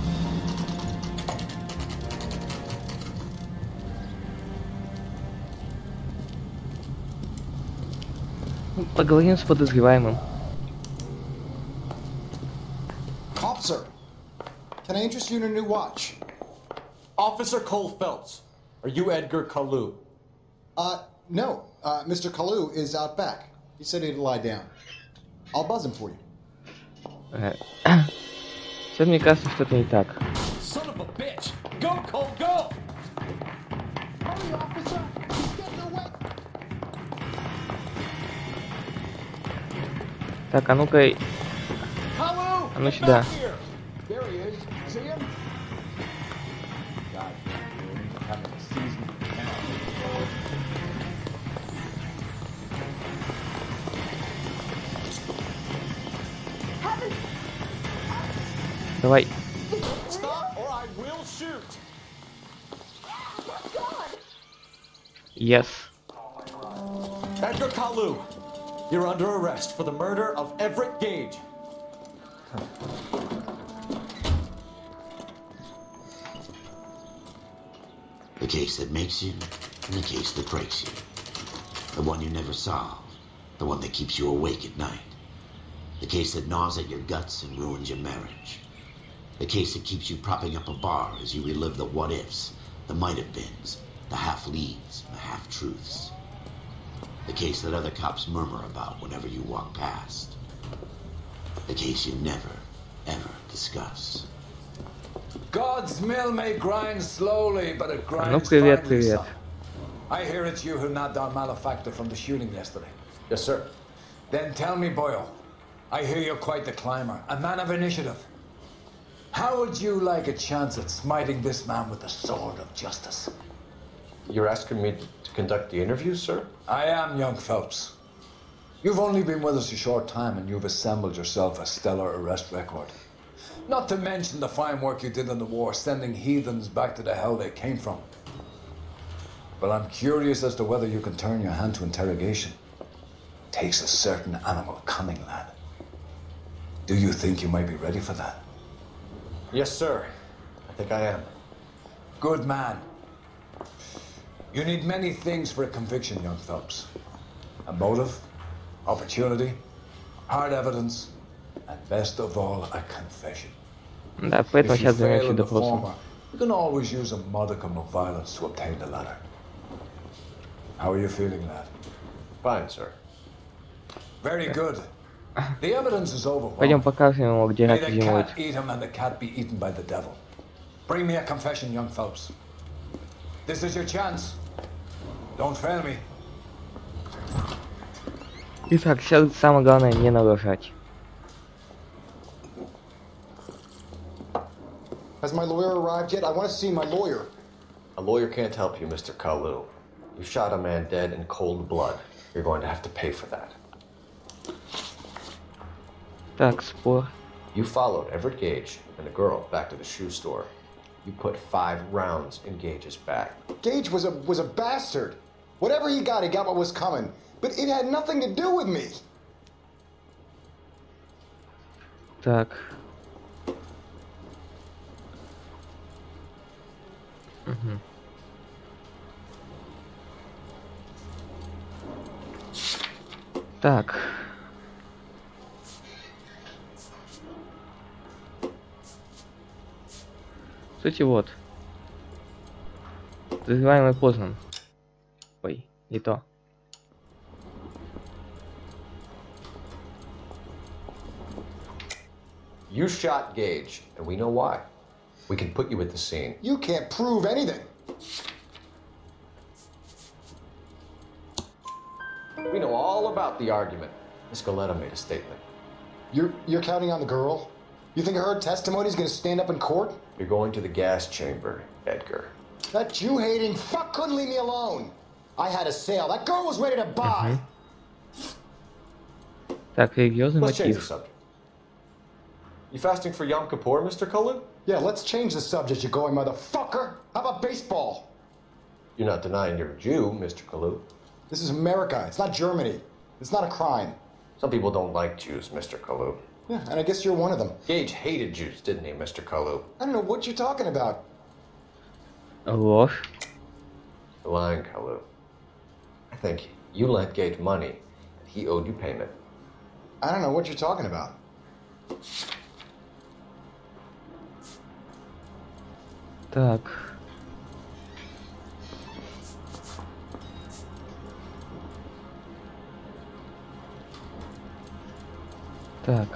Поговорим с подозреваемым. Officer, can I interest you in a new watch? Officer Cole Phelps, are you Edgar Caillou? No. Mr. Caillou is out back. He said he'd lie down. I'll buzz him for you. Сейчас мне кажется, что-то не так. Son of a bitch! Go, Cole, go! Hurry, officer! He's getting away! Так, а ну-ка... А ну сюда. There he is. See him? God, we're having a season now. Давай. Stop or I will shoot! Yes. Edgar Caillou, You're under arrest for the murder of Everett Gage. The case that makes you, and the case that breaks you. The one you never solve, the one that keeps you awake at night. The case that gnaws at your guts and ruins your marriage. The case that keeps you propping up a bar as you relive the what-ifs, the might-have-beens, the half-leads, the half-truths. The case that other cops murmur about whenever you walk past. The case you never, ever discuss. God's mill may grind slowly, but it Ну, grinds привет, finally, привет. son. I hear it's you who nabbed our malefactor from the shooting yesterday. Yes, sir. Then tell me, Boyle, I hear you're quite the climber, a man of initiative. How would you like a chance at smiting this man with the sword of justice? You're asking me to conduct the interview, sir? I am, young Phelps. You've only been with us a short time and you've assembled yourself a stellar arrest record. Not to mention the fine work you did in the war, sending heathens back to the hell they came from. But I'm curious as to whether you can turn your hand to interrogation. Takes a certain animal cunning, lad. Do you think you might be ready for that? Yes, sir. I think I am. Good man. You need many things for a conviction, young Phelps. A motive, opportunity, hard evidence, and best of all, a confession. Да, поэтому If you сейчас fail займемся in the допросом. former, you can always use a modicum of violence to obtain the latter. How are you feeling, lad? Fine, sir. Very good. The evidence is Пойдем overwhelming. покажем ему, где May раки the зимуют. cat eat him and the cat be eaten by the devil. Bring me a confession, young Phelps. This is your chance. Don't fail me. Итак, сейчас самое главное не нарушать. Has my lawyer arrived yet? I want to see my lawyer. A lawyer can't help you, Mr. Kalu. You shot a man dead in cold blood. You're going to have to pay for that. Так, спор. You followed Everett Gage and the girl back to the shoe store. You put 5 rounds in Gage's back. Gage was a bastard. Whatever he got what was coming. But it had nothing to do with me. Так. Угу. Так. Кстати, вот. Подозреваемый познан. Ой, не то. You shot Gage, and we know why. We can put you at the scene. You can't prove anything. We know all about the argument. Miss Galetta made a statement. You're counting on the girl? You think her testimony is going to stand up in court? You're going to the gas chamber, Edgar. That Jew-hating fuck couldn't leave me alone. I had a sale. That girl was ready to buy. Так, религиозный Let's change the мотив. subject. You fasting for Yom Kippur, Mr. Cullen? Yeah, let's change the subject, you going motherfucker. How about baseball? You're not denying you're a Jew, Mr. Kalu. This is America. It's not Germany. It's not a crime. Some people don't like Jews, Mr. Kalu. Yeah, and I guess you're one of them. Gage hated Jews, didn't he, Mr. Kalu? I don't know what you're talking about. Ложь. You're lying, Kalu. I think you lent Gage money, and he owed you payment. I don't know what you're talking about. Так. Так.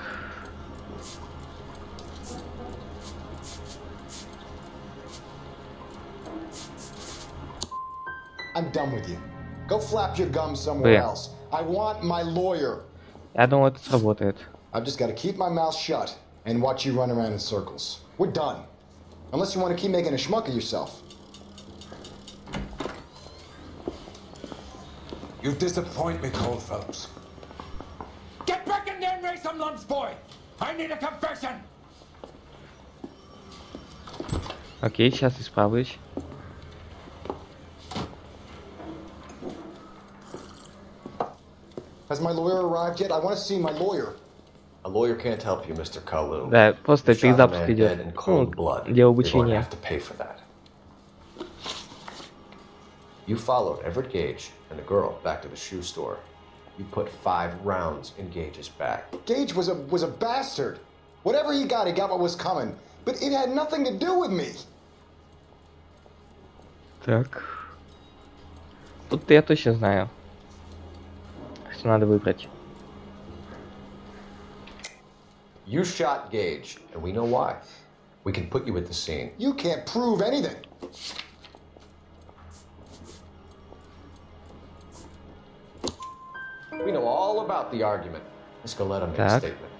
I'm done with you. Go flap your gums somewhere Блин. else. I want my lawyer. Я думал, это сработает. I've just got to keep my mouth shut and watch you run around in circles. We're done. Unless you want to keep making a schmuck of yourself. You disappoint me, Cole Phelps. Get back in there and raise some lumps, boy! I need a confession! Окей, сейчас исправлюсь. Has my lawyer arrived yet? I want to see my lawyer. A lawyer can't help you, Mr. Kalu. Да, просто You shot a перезапуск man идет. dead in Ну, cold blood. для You're going to обучения. have to pay for that. You followed Everett Gage and the girl back to the shoe store. You put 5 rounds in Gage's back. Gage was a bastard. Whatever he got what was coming. But it had nothing to do with me. Так. Тут я точно знаю, что надо выбрать. You shot Gage, and we know why. We can put you at the scene. You can't prove anything. We know all about the argument. Miss Goleta made a statement.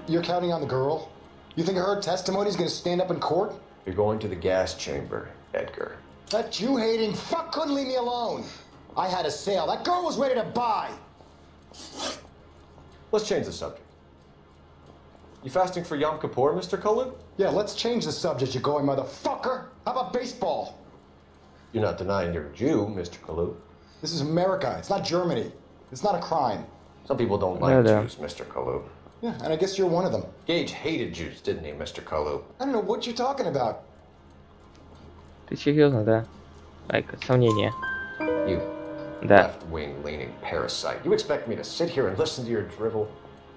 You're counting on the girl? You think her testimony is going to stand up in court? You're going to the gas chamber, Edgar. That Jew-hating fuck couldn't leave me alone. I had a sale. That girl was ready to buy. Let's change the subject. You fasting for Yom Kippur, Mr. Cullen? Yeah, let's change the subject, you going motherfucker. How about baseball? You're not denying you're a Jew, Mr. Kalu. This is America. It's not Germany. It's not a crime. Some people don't like Jews, Mr. Kalu. Yeah, and I guess you're one of them. Gage hated Jews, didn't he, Mr. Kalu? I don't know what you're talking about. Ты серьезно, да? Like, сомнения. You left-wing leaning parasite. You expect me to sit here and listen to your drivel?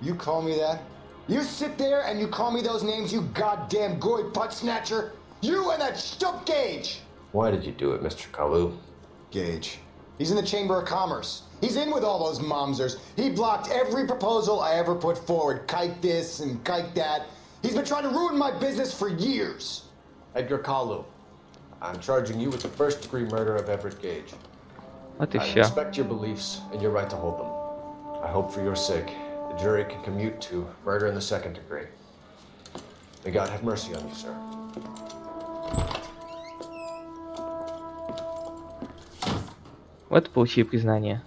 You call me that? You sit there and you call me those names, you goddamn goy butt snatcher? You and that shtup Gage! Why did you do it, Mr. Kalu? Gage. He's in the Chamber of Commerce. He's in with all those momsers. He blocked every proposal I ever put forward. Kike this and kike that. He's been trying to ruin my business for years. Edgar Kalu, I'm charging you with the first-degree murder of Everett Gage. Вот и I все. respect your beliefs and your right to hold them. I hope for your sake the jury can commute to murder in the second degree. May God have mercy on you, sir. Вот получи признание.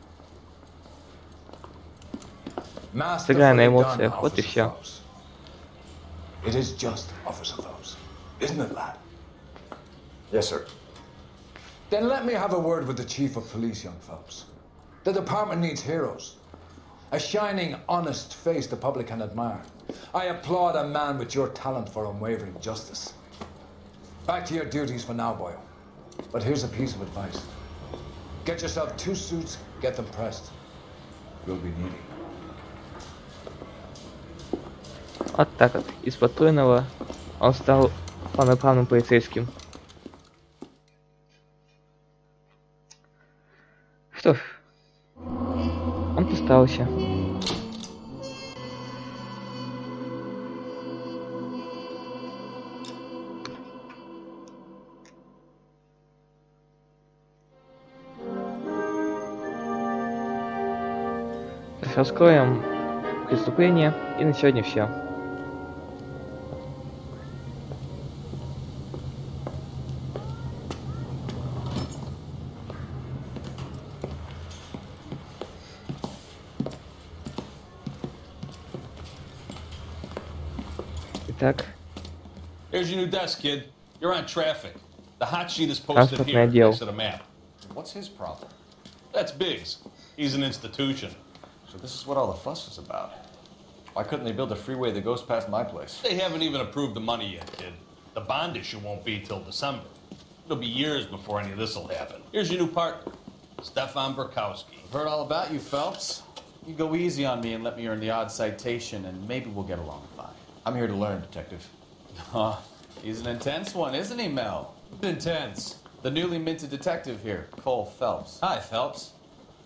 Masterfully Сыграй на done, эмоциях, вот и Officer все. Phelps. It is just, Officer Phelps. Isn't it, lad? Yes, sir. Then let me have a word with the Chief of Police, young Phelps. The department needs heroes. A shining, honest face the public can admire. I applaud a man with your talent for unwavering justice. Back to your duties for now, boyo. But here's a piece of advice. Get yourself 2 suits, get them pressed. You'll be needy. Вот так вот. Из подпольного он стал полноправным полицейским. Что ж, он постарался. Раскроем преступление, и на сегодня все. Итак, Here's your new desk, kid. You're on traffic. The hot sheet is posted Транспортное here дело. next to the map. What's his problem? That's Biggs. He's an institution. So this is what all the fuss is about. Why couldn't they build a freeway that goes past my place? They haven't even approved the money yet, kid. The bond issue won't be till December. It'll be years before any of this will happen. Here's your new partner, Stefan Burkowski. I've heard all about you, Phelps. You go easy on me and let me earn the odd citation, and maybe we'll get along fine. I'm here to learn, Detective. Oh, he's an intense one, isn't he, Mel? Intense. The newly minted detective here, Cole Phelps. Hi, Phelps.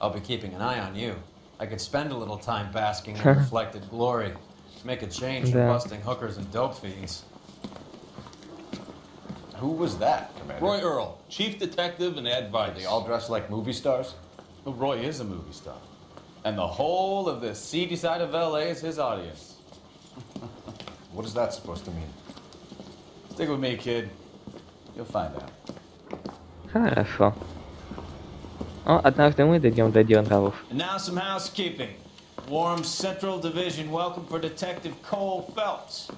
I'll be keeping an eye on you. I could spend a little time basking in reflected glory. Make a change from Да. busting hookers and dope fiends. Who was that, Commander? Roy Earl, chief detective and advice. They all dress like movie stars? Well, Roy is a movie star. And the whole of the seedy side of LA is his audience. What is that supposed to mean? Stick with me, kid. You'll find out. хорошо. Но однажды мы дойдем до дела нравов. And now some housekeeping. Warm Central Division welcome for Detective Cole Phelps.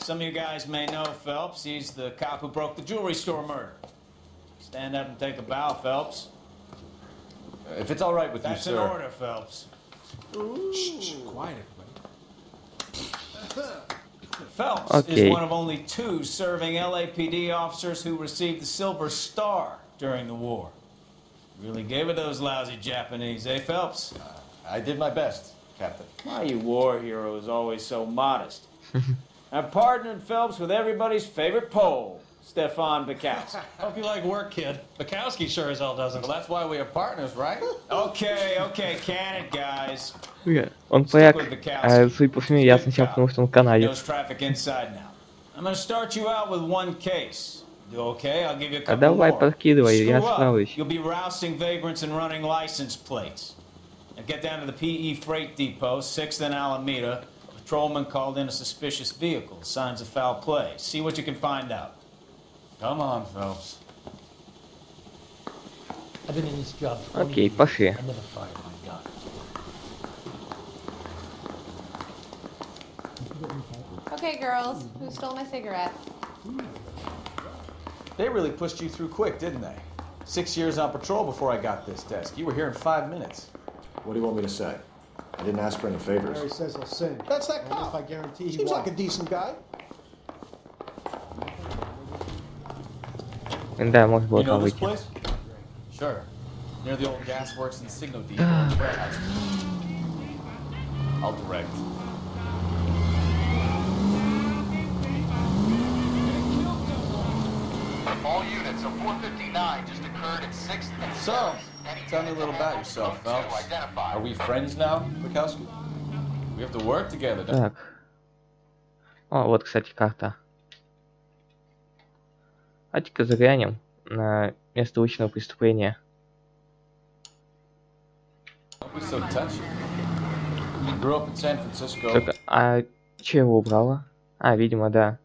Some of you guys may know Phelps. He's the cop who broke the jewelry store murder. Stand up and take a bow, Phelps. If it's all right with you, That's sir. an order, Phelps. Shh, quiet, everybody. Phelps Okay. is one of only 2 serving LAPD officers who received the Silver Star during the war. Really gave it those lousy Japanese, eh, Phelps? I did my best, Captain. Why, you war hero is always so modest. I've partnered Phelps with everybody's favorite Pole, Stefan Bukowski. Hope you like work, kid. Bukowski sure as hell doesn't. Well, that's why we are partners, right? Okay, can it, guys. Он поляк. Судя по всему, я сначала потому, что он канадец. Knows traffic inside now. I'm gonna start you out with one case. Do okay? I'll give you a А couple давай, more. подкидывай, я Screw up, справлюсь. you'll be rousting vagrants and running license plates. Now get down to the PE freight depot, 6th and Alameda. A patrolman called in a suspicious vehicle. Signs of foul play. See what you can find out. Come on, Phelps. I've been in this job 20 Окей, years. пошли. I never fired my gun. Okay, girls, who stole my cigarette? They really pushed you through quick, didn't they? 6 years on patrol before I got this desk. You were here in 5 minutes. What do you want me to say? I didn't ask for any favors. Harry says he'll sing. That's that cop. I guarantee he Seems won't. like a decent guy. Да, может было You know там this выйти. place? Sure. Near the old gas works and signal depot and warehouse. I'll direct. All units, a 459 just occurred at 6th and So, 7th. tell me a little about yourself, Phelps. Are we friends now, Bukowski? We have to work together, don't we? Так. О, вот, кстати, карта. Давайте-ка заглянем на место уличного преступления. Don't be so touchy. You grew up in San Francisco. Только, а че его убрала? А, видимо, да.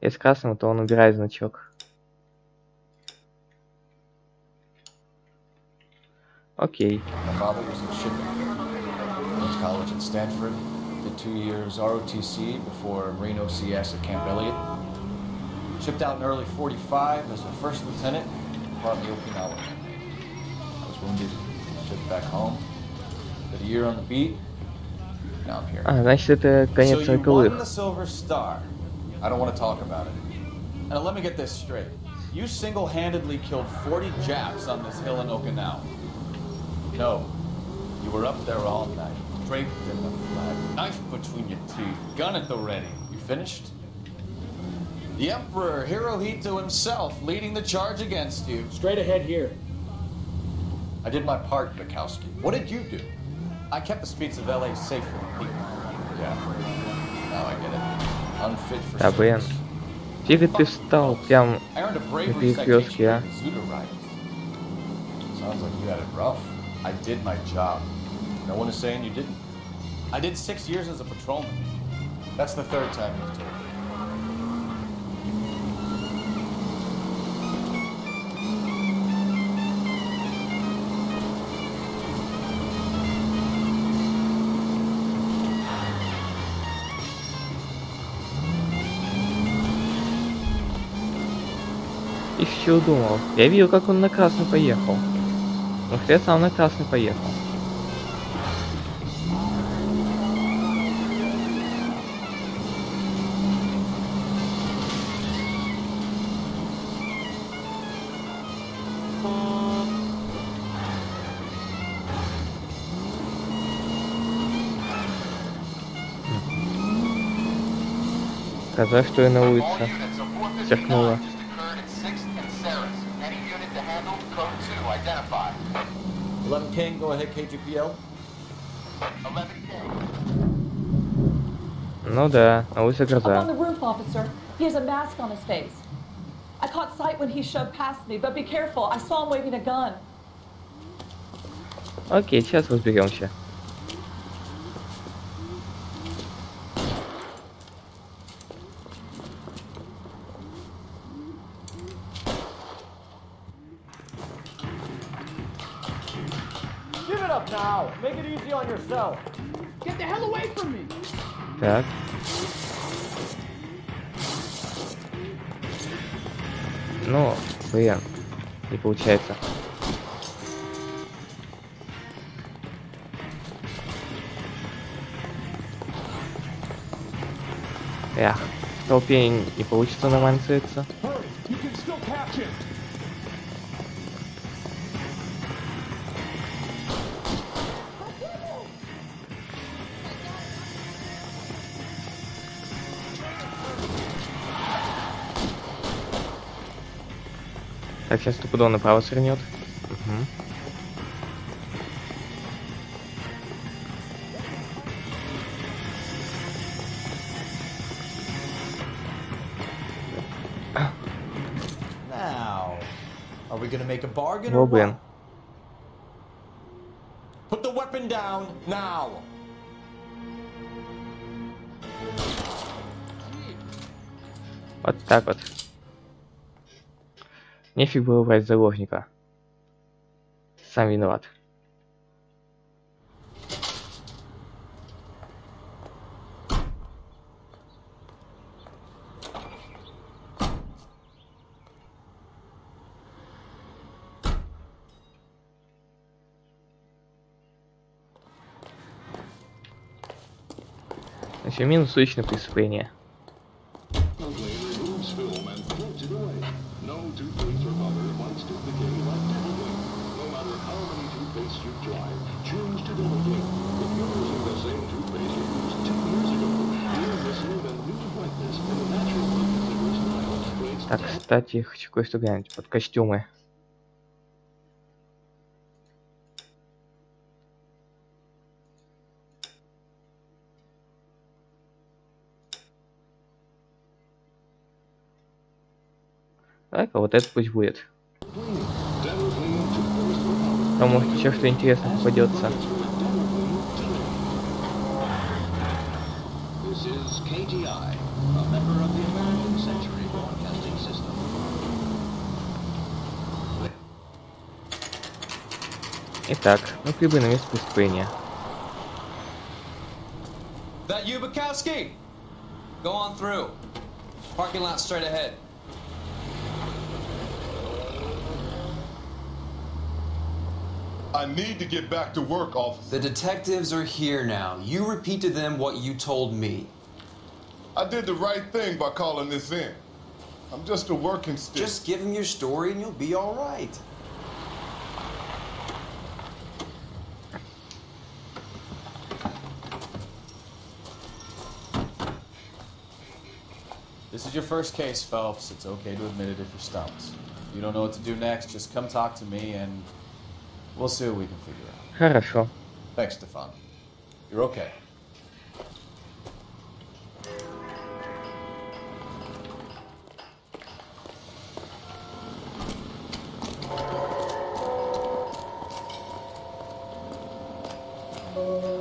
Если красным, то он убирает значок. Окей. My father was in shipping. Went to college at Stanford. Did 2 years ROTC before Marine OCS at Camp Elliott. Shipped out in early 45 as a first lieutenant, fought in the Okinawa. I was wounded, shipped back home. Did a year on the beat. Now I'm here. А, значит, это So конец you won the роковых. Silver Star. I don't want to talk about it. And let me get this straight. You single-handedly killed 40 Japs on this hill in Okinawa. No. You were up there all night, draped in the flag, knife between your teeth, gun at the ready. You finished? The Emperor Hirohito himself leading the charge against you. Straight ahead here. I did my part, Bukowski. What did you do? I kept the streets of LA safe for the people. Yeah. Now I get it. Unfit for Да, блин. service. Фига ты встал прям I earned a на bravery перекрестке, citation а? for the Zuda riot. Sounds like you had it rough. I did my job. No one is saying you didn't. I did 6 years as a patrolman. That's the 3rd time you've told me. И с чего думал? Я видел, как он на красный поехал. Потому что я сам на красный поехал. Сказать, что я на улице. Черкнула. 11 King, go ahead, KGPL. Ну да, на улице Up on гроза. the roof, officer. He has a mask on his face. I caught sight when he shoved past me, but be careful. I saw him waving a gun. Окей, сейчас разберемся. Give it up now. Make it easy on yourself. Get the hell away from me! Так. Ну, блин, не получается. Эх, в толпе не получится нормально целиться. Так, сейчас стопудово направо свернет. Угу. Now, are we gonna make a bargain О, or блин. what? Put the weapon down now. Вот так вот. Нефиг было брать заложника. Сам виноват. Значит, минус уличное преступление. Так, кстати, хочу кое-что глянуть. Под костюмы. Так, а вот это пусть будет. А может еще что интересное попадется. Итак, мы прибыли на место преступления. That you, Bukowski? Go on through. Parking lot straight ahead. I need to get back to work, officer. The detectives are here now. You repeat to them what you told me. I did the right thing by calling this in. I'm just a working stick. Just give them your story and you'll be all right. This is your first case, Phelps. It's okay to admit it if you're stumped. If you don't know what to do next, just come talk to me and we'll see what we can figure out. Хорошо. Thanks, Stefan. You're okay.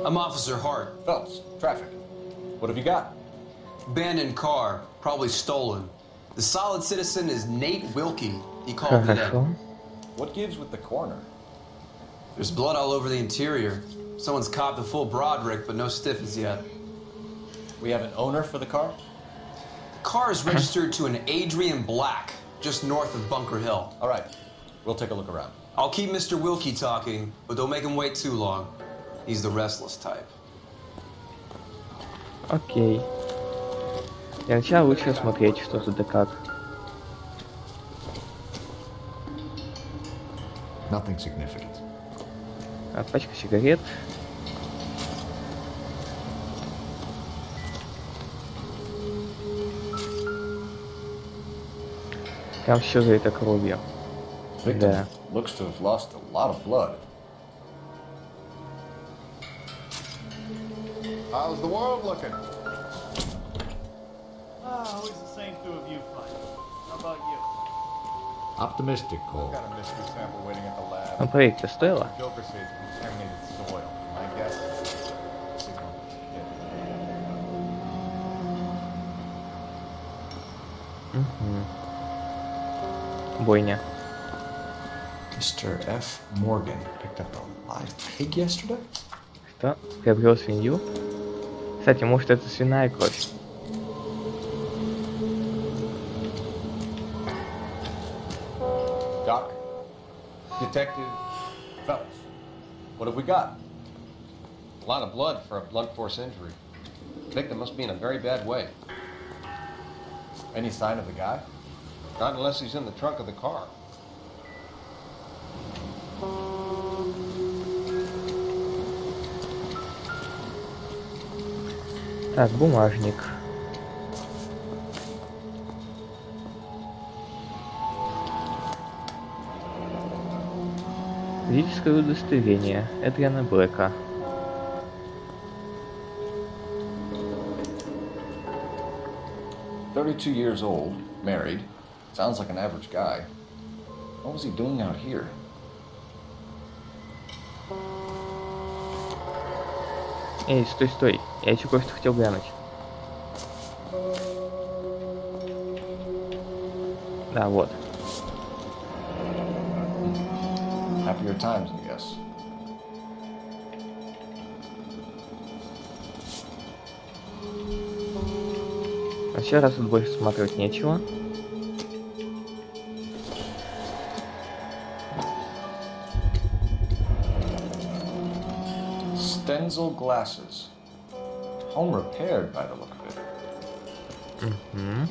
I'm Officer Hart. Phelps, traffic. What have you got? Abandoned car, probably stolen. The solid citizen is Nate Wilkie. He called it in. What gives with the corner? There's blood all over the interior. Someone's copped a full Broderick, but no stiffs yet. We have an owner for the car? The car is registered to an Adrian Black, just north of Bunker Hill. All right, we'll take a look around. I'll keep Mr. Wilkie talking, but don't make him wait too long. He's the restless type. Окей. Для начала лучше осмотреть, что тут да как. Nothing significant. Пачка сигарет. Прям все залито кровью. Да. Looks to have lost a lot of blood. How's the world looking? Always the same two of you fight. How about you? Optimistic, Cole. Got a mystery sample waiting at the lab. Но проект-то стоило. Joker says contaminated soil. My guess. Бойня. Mr. F. Morgan picked up a live pig yesterday? Что? Приобрел свинью? Кстати, может это свиная кровь? Doc, Detective Phelps, what have we got? A lot of blood for a blunt force injury. Victim must be in a very bad way. Any sign of the guy? Not unless he's in the trunk of the car. Так, бумажник. Водительское удостоверение Эдриана Блэка. "32 years old, married. Sounds like an average guy. What was he doing out here?" Эй, стой, стой. Я еще кое-что хотел глянуть. Да, вот. Happier times, I guess. Вообще, раз тут больше смотреть нечего. Stenzel glasses. Home repaired by the look of it. Угу.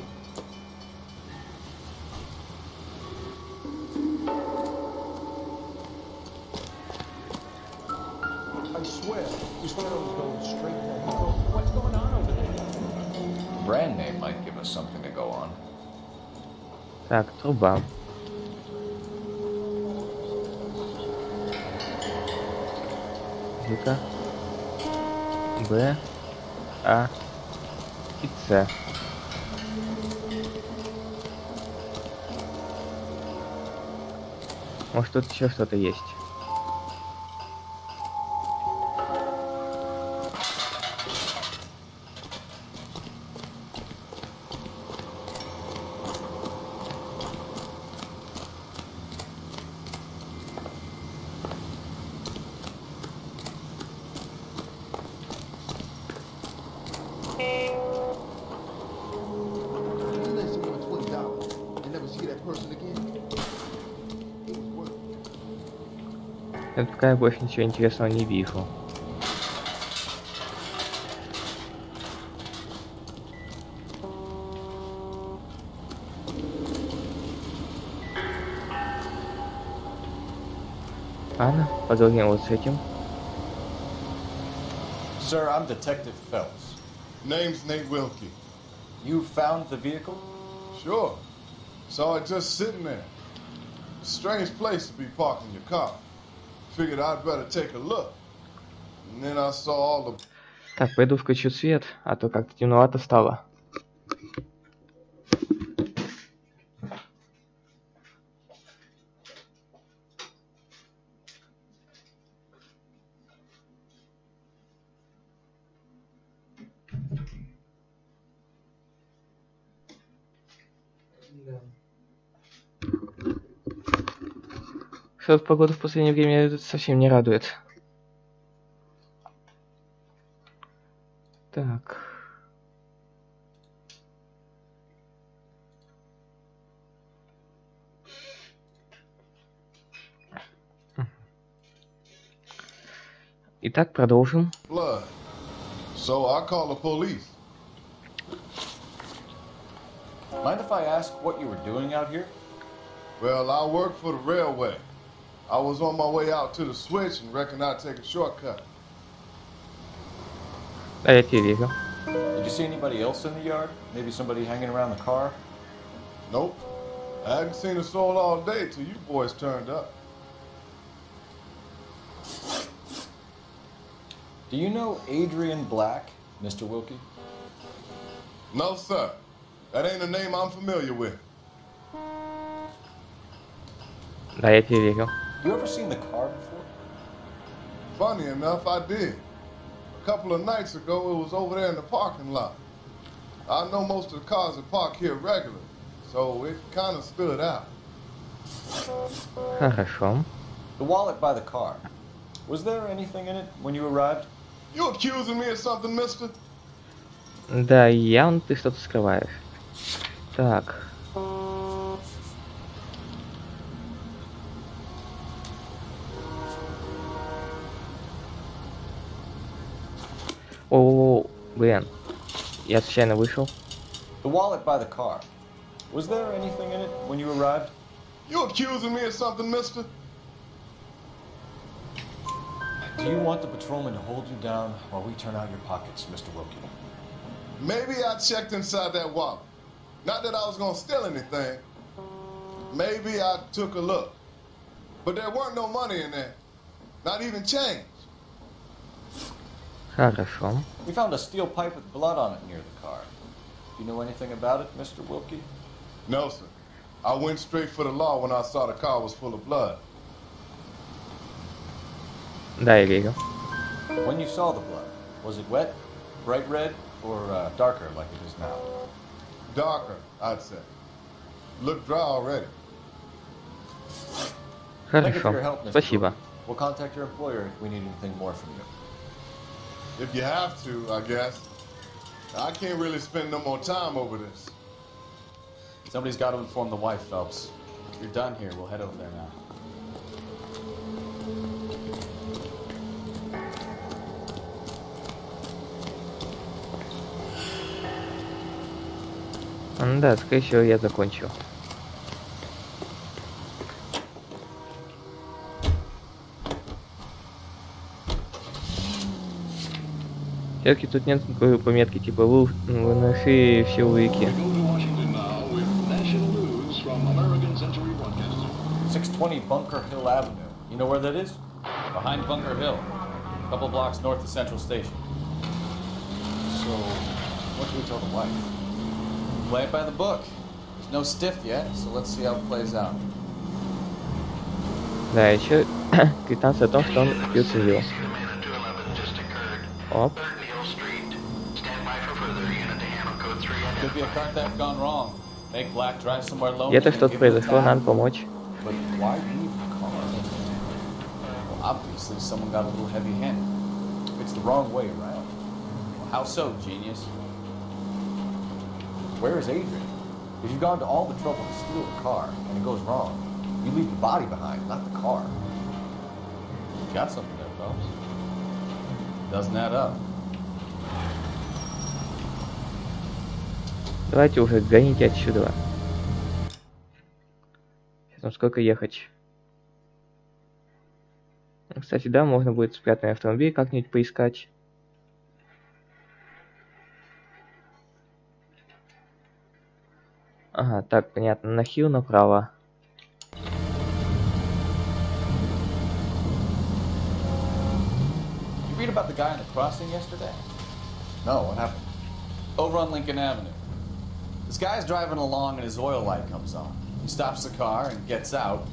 I swear, you said I was going straight to hell. What's going on over there? Brand name might give us something to go on. Так, труба. Звука. Б, А и С. Может, тут еще что-то есть. Я пока я больше ничего интересного не вижу. Ладно, поговорим вот с этим. Sir, I'm Detective Phelps. Name's Nate Wilkie. You found the vehicle? Sure. Saw it just sitting there. Strange place to be parking your car. Figured I'd better take a look. And then I saw all the... Так, пойду включу свет, а то как-то темновато стало. Что-то погода в последнее время совсем не радует. Так. Итак, продолжим. Blood. So I call the police. Mind if I ask what you were doing out here? Well, I work for the railway. I was on my way out to the switch and reckoned I'd take a shortcut. Да, я тебе верю. Did you see anybody else in the yard? Maybe somebody hanging around the car? Nope. I hadn't seen a soul all day till you boys turned up. Do you know Adrian Black, Mr. Wilkie? No, sir. That ain't a name I'm familiar with. Да, я тебе верю. You ever seen the car before? Funny enough, I did. A couple of nights ago, it was over there in the parking lot. I know most of the cars that park here regularly, so it kind of stood out. Хорошо. The wallet by the car. Was there anything in it when you arrived? You accusing me of something, mister? Да, явно ты что-то скрываешь. Так. О, блин. Я случайно вышел. The wallet by the car. Was there anything in it when you arrived? You accusing me of something, mister? Do you want the patrolman to hold you down while we turn out your pockets, Mr. Wilkie? Maybe I checked inside that wallet. Not that I was gonna steal anything. Maybe I took a look. But there weren't no money in there. Not even change. Хорошо. We found a steel pipe with blood on it near the car. Do you know anything about it, Mr. Wilkie? No, sir. I went straight for the law when I saw the car was full of blood. Да, я верю. When you saw the blood, was it wet, bright red, or darker like it is now? Darker, I'd say. Looked dry already. Thank you for Хорошо. your help, Mr. Спасибо. Wilkie. We'll contact your employer if we need anything more from you. If you have to, I guess. I can't really spend no more time over this. Somebody's got to inform the wife, Phelps. If you're done here, we'll head over there now. Да, скорее всего, я закончил. Все-таки тут нет такой пометки, типа выноси все улики. 620 Bunker Hill Avenue. You know where that is? Behind Bunker Hill. A couple blocks north of Central Station. So, what do we tell the wife? Play it by the book. There's no stiff yet, so let's see how it plays out. Да, еще квитанция о том, что он купил цивил. Оп. Could be a car theft gone wrong. Make Black drive somewhere lonely. Где-то что-то произошло, надо помочь. But why leave the car? Well, obviously someone got a little heavy-handed. It's the wrong way around. Well, how so, genius? Where is Adrian? If you've gone to all the trouble to steal a car and it goes wrong, you leave the body behind, not the car. You got something there, Phelps. Doesn't add up. Давайте уже гоните отсюда. Сейчас нам сколько ехать? Кстати, да, можно будет спрятанный автомобиль как-нибудь поискать. Ага, так, понятно. На хил направо. You read about the guy in the crossing yesterday? No, what happened? Over on Lincoln Avenue. This guy's driving along and his oil light comes on. He stops the car and gets out.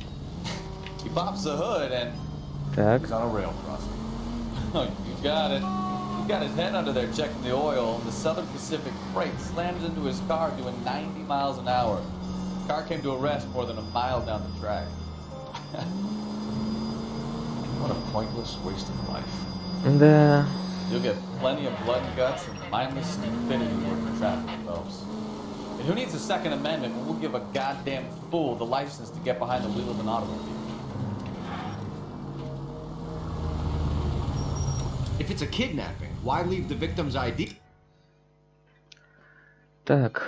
He pops the hood and he's on a rail crossing. Oh, you got it. He got his head under there checking the oil, and the Southern Pacific Freight slams into his car doing 90 miles an hour. The car came to a rest more than a mile down the track. What a pointless waste of life. Да. You'll get plenty of blood and guts and mindless stupidity working traffic, folks. And who needs a Second Amendment when we'll give a goddamn fool the license to get behind the wheel of an automobile? If it's a kidnapping, why leave the victim's ID? Так.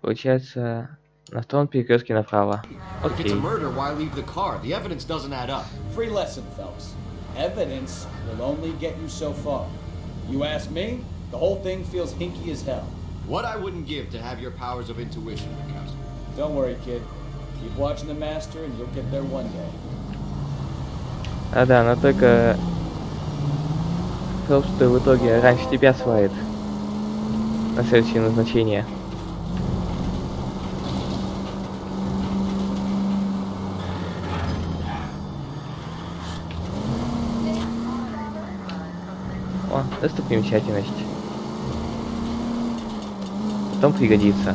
Получается, на втором перекрестке направо. If it's a Окей. murder, why leave the car? The evidence doesn't add up. Free lesson, Phelps. Evidence will only get you so far. You ask me, the whole thing feels hinky as hell. What I wouldn't give to have your powers of intuition, Mikowski. Don't worry, kid. Keep watching the master and you'll get there one day. А да, но только Фелпс в итоге раньше тебя свалит на следующее назначение. О, достопримечательность. Потом пригодится.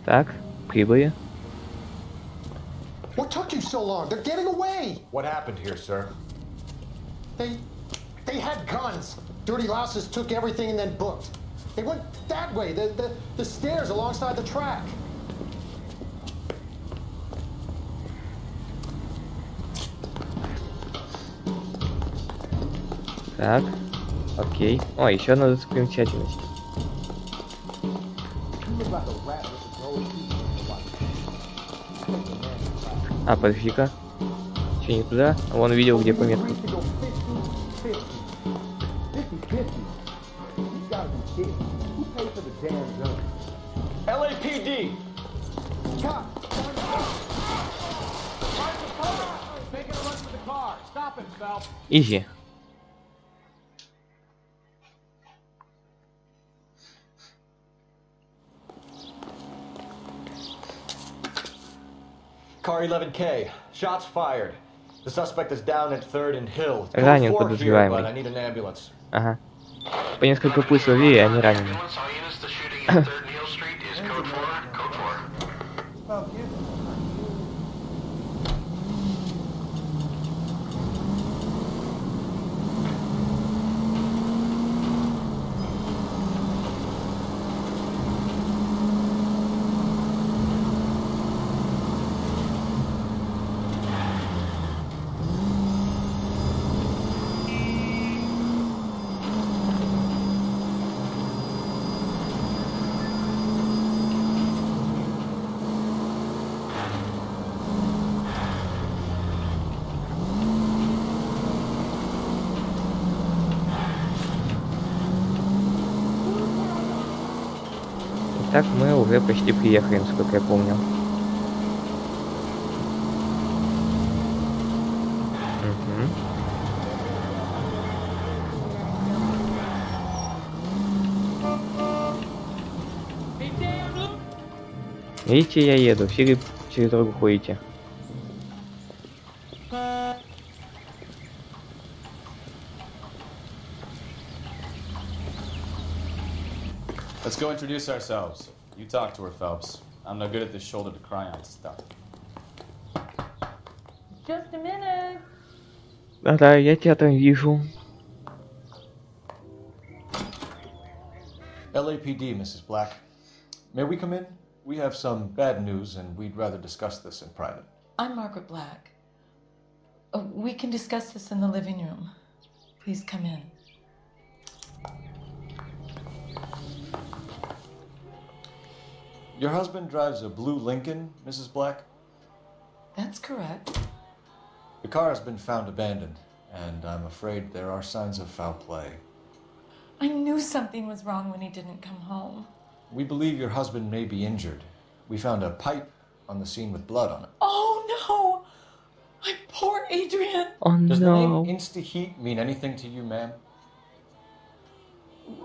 Так, прибыли. What took you so long? They're getting away. What happened here, sir? They had guns. Dirty louses took everything and then booked. They went that way, the stairs alongside the track. Так, окей. О, еще одна достопримечательность. А, подожди-ка. Че, не туда? Вон видел, где пометка. LAPD! Изи. Car 11K. Shots fired. The suspect is down at 3rd and Hill. Ранен Code 4 here, but I подозреваемый. need an ambulance. Ага. По несколько пуль словили, они ранены. Так мы уже почти приехали, насколько я помню. Угу. Видите, я еду, все через дорогу ходите. Let's go introduce ourselves. You talk to her, Phelps. I'm no good at this shoulder to cry on stuff. Just a minute. Да-да, я тебя там вижу. LAPD, Mrs. Black. May we come in? We have some bad news, and we'd rather discuss this in private. I'm Margaret Black. We can discuss this in the living room. Please come in. Your husband drives a blue Lincoln, Mrs. Black? That's correct. The car has been found abandoned, and I'm afraid there are signs of foul play. I knew something was wrong when he didn't come home. We believe your husband may be injured. We found a pipe on the scene with blood on it. Oh no! My poor Adrian! Oh Does the no. name Insta-Heat mean anything to you, ma'am?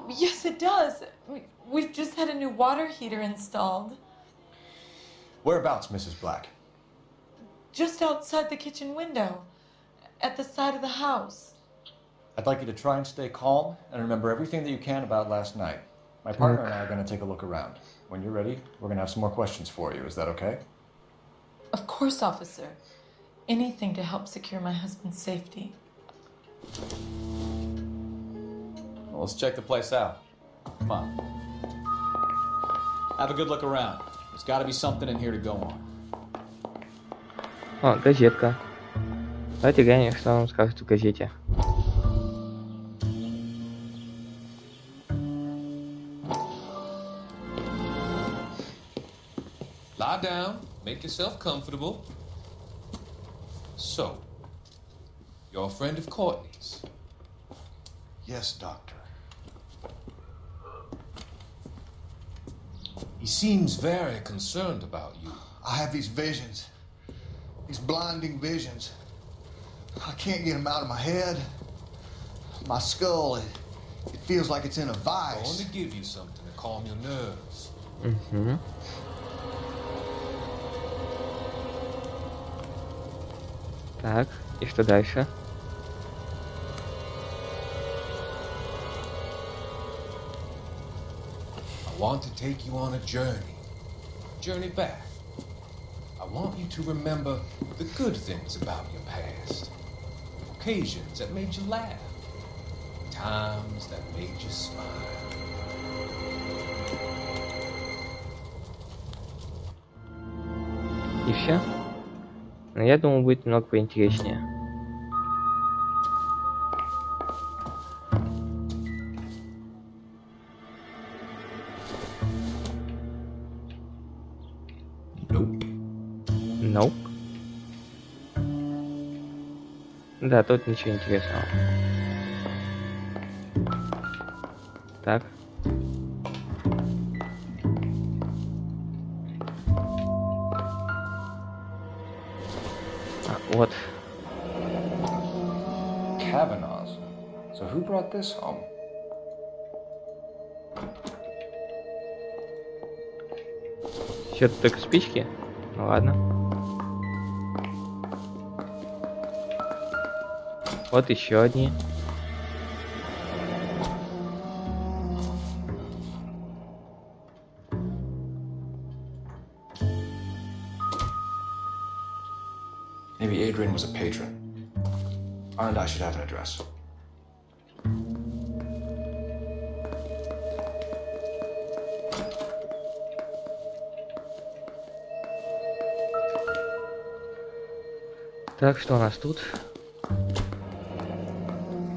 Yes, it does. We've just had a new water heater installed. Whereabouts, Mrs. Black? Just outside the kitchen window, at the side of the house. I'd like you to try and stay calm and remember everything that you can about last night. My partner and I are going to take a look around. When you're ready, we're going to have some more questions for you. Is that okay? Of course, officer. Anything to help secure my husband's safety. Well, let's check the place out. Come on. Have a good look around. There's got to be something in here to go on. О, газетка. Давайте глянем, что нам скажут в газете. Lie down, make yourself comfortable. So, you're a friend of Courtney's? Yes, Doctor. He seems very concerned about you. I have these visions. These blinding visions. I can't get them out of my head. My skull, it feels like it's in a I vice. want to give you something to calm your nerves. Угу. Так, и что дальше? I want to take you on a journey. Journey back. I want you to remember the good things about your past. Occasions that made you laugh. Times that made you smile. И все? Но я думал, будет немного поинтереснее. Да, тут ничего интересного. Так. Вот. Kavanaugh's. So who brought this home? Что-то только спички? Ну ладно. Вот еще одни. Maybe Adrian was a patron. And I should have an address. Так, что у нас тут?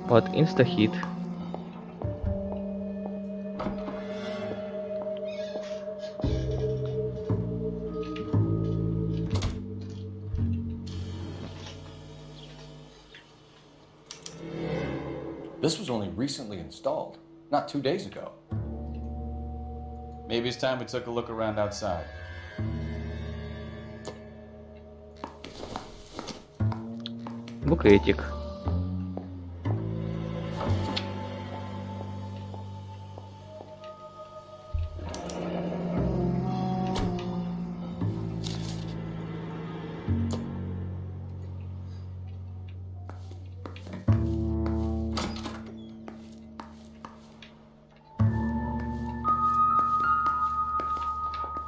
Вот, инстахит. This was only recently installed, not 2 days ago. Maybe it's time we took a look around outside. Букетик.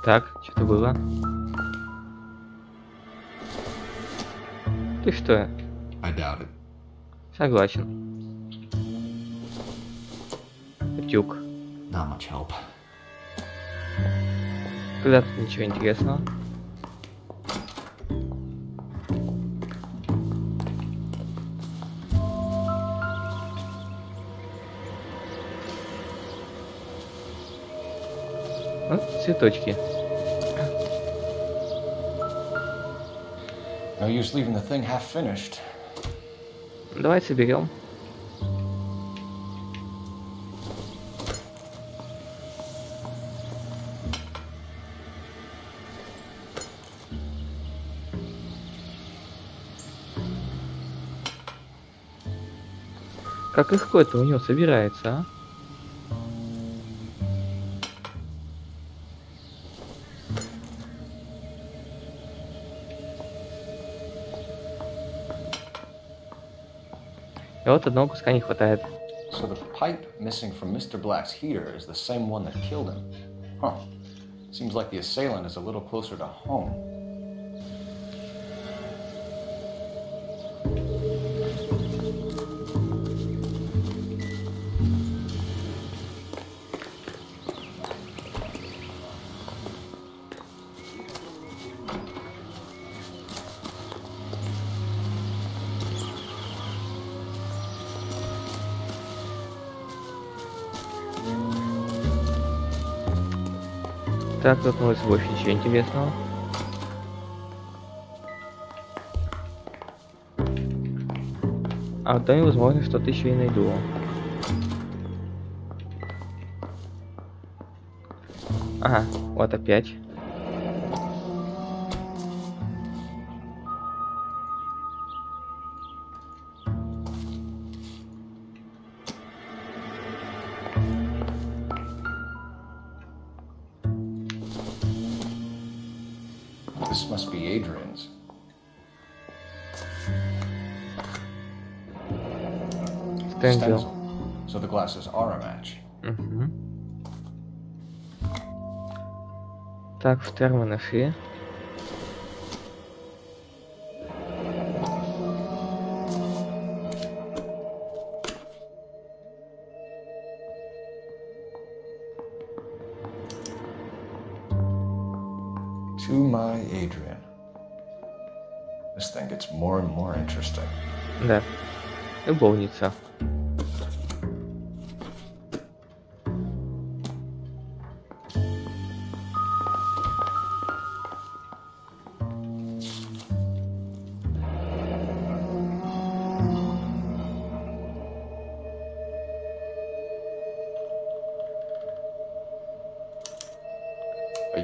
Так, что-то было. Ты что? I doubt it. Согласен. Утюг. Not much help. Когда тут ничего интересного. Вот цветочки. No use leaving the thing half finished. Давай соберем. Как легко это у него собирается, а? И вот одного куска не хватает. So the pipe missing from Mr. Black's heater is the same one that killed him. Huh. Seems like the assailant is a little closer to home. Так, тут у нас больше ничего интересного. А в доме, возможно, что-то еще и найду. Ага, вот опять. This must be Adrian's. Stencil. So the glasses are a match. Угу. Так, футляр мы нашли. To my Adrian. This thing gets more and more interesting. Да. Любовница.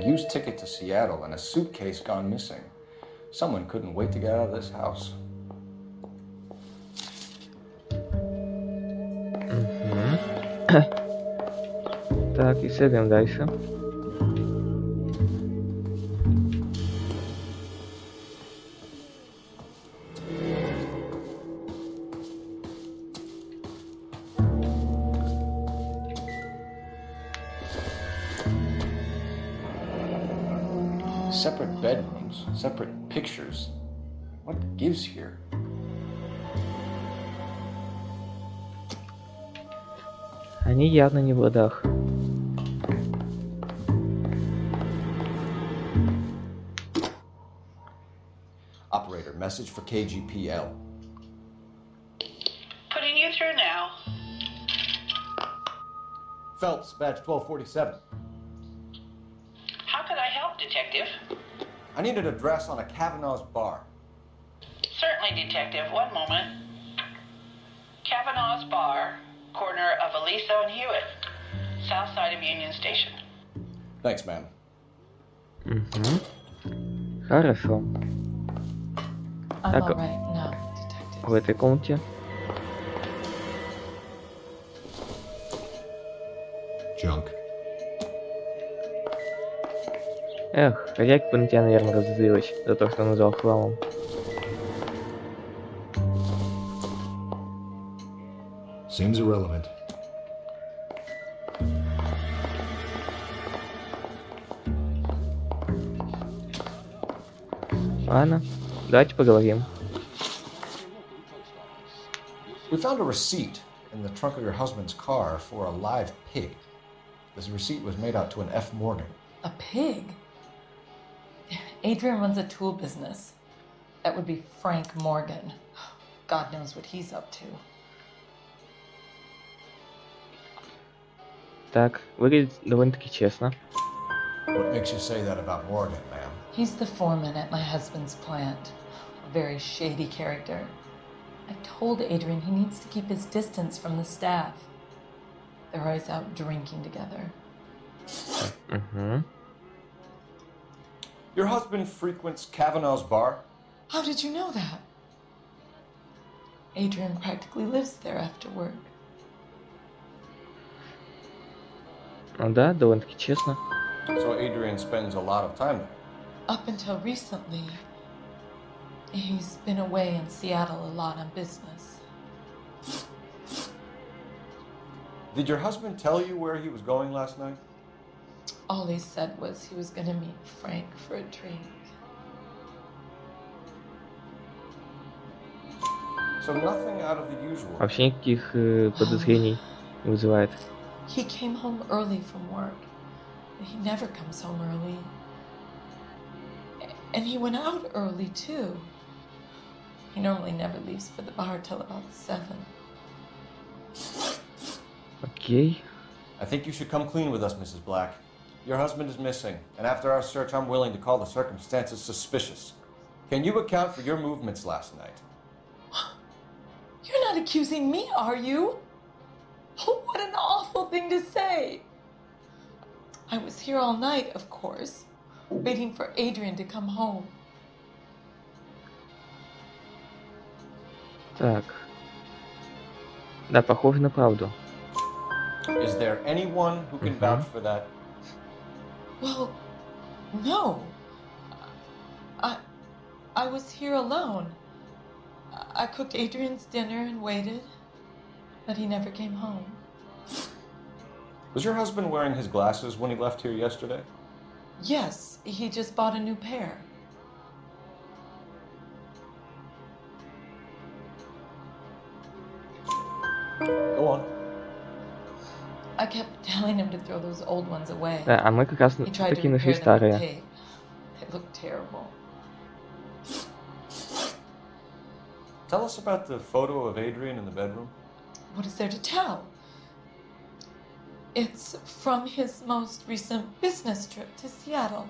used ticket to Seattle and a suitcase gone missing. Someone couldn't wait to get out of this house. Так, исследуем дальше. Separate bedrooms, separate pictures. What gives here? Они явно не в ладах. Operator, message for KGPL. Putting you through now. Phelps, badge 1247. How could I help, Detective? I need an address on a Kavanaugh's bar. Certainly, Detective. One moment. Kavanaugh's Bar, corner of Aliso and Hewitt, south side of Union Station. Thanks, ma'am. Хорошо. I'm Так, all right now, detective. в этой комнате. Junk. Эх, хозяйка бы на тебя, наверное, разозлилась за то, что назвал хламом. Seems irrelevant. Ладно, давайте поговорим. We found a receipt in the trunk of your husband's car for a live pig. This receipt was made out to an F. Morgan. A pig? Adrian runs a tool business. That would be Frank Morgan. God knows what he's up to. Так, выглядит довольно-таки честно. What makes you say that about Morgan, ma'am? He's the foreman at my husband's plant. A very shady character. I've told Adrian he needs to keep his distance from the staff. They're always out drinking together. Your husband frequents Kavanaugh's bar? How did you know that? Adrian practically lives there after work. Ну да, довольно-таки честно. So Adrian spends a lot of time there. Up until recently, he's been away in Seattle a lot on business. Did your husband tell you where he was going last night? All he said was he was going to meet Frank for a drink. So nothing out of the usual. Вообще никаких подозрений не вызывает. He came home early from work. He never comes home early. And he went out early, too. He normally never leaves for the bar till about 7. Окей. I think you should come clean with us, Mrs. Black. Your husband is missing, and after our search, I'm willing to call the circumstances suspicious. Can you account for your movements last night? You're not accusing me, are you? What an awful thing to say. I was here all night, of course, waiting for Adrian to come home. Так. Да, похоже на правду. Is there anyone who can vouch for that? Well, no. I was here alone. I cooked Adrian's dinner and waited, but he never came home. Was your husband wearing his glasses when he left here yesterday? Yes, he just bought a new pair. Go on. I kept telling him to throw those old ones away. Да, а мы как раз He tried to таки нашли repair them with старые. tape. They look terrible. Tell us about the photo of Adrian in the bedroom. What is there to tell? It's from his most recent business trip to Seattle.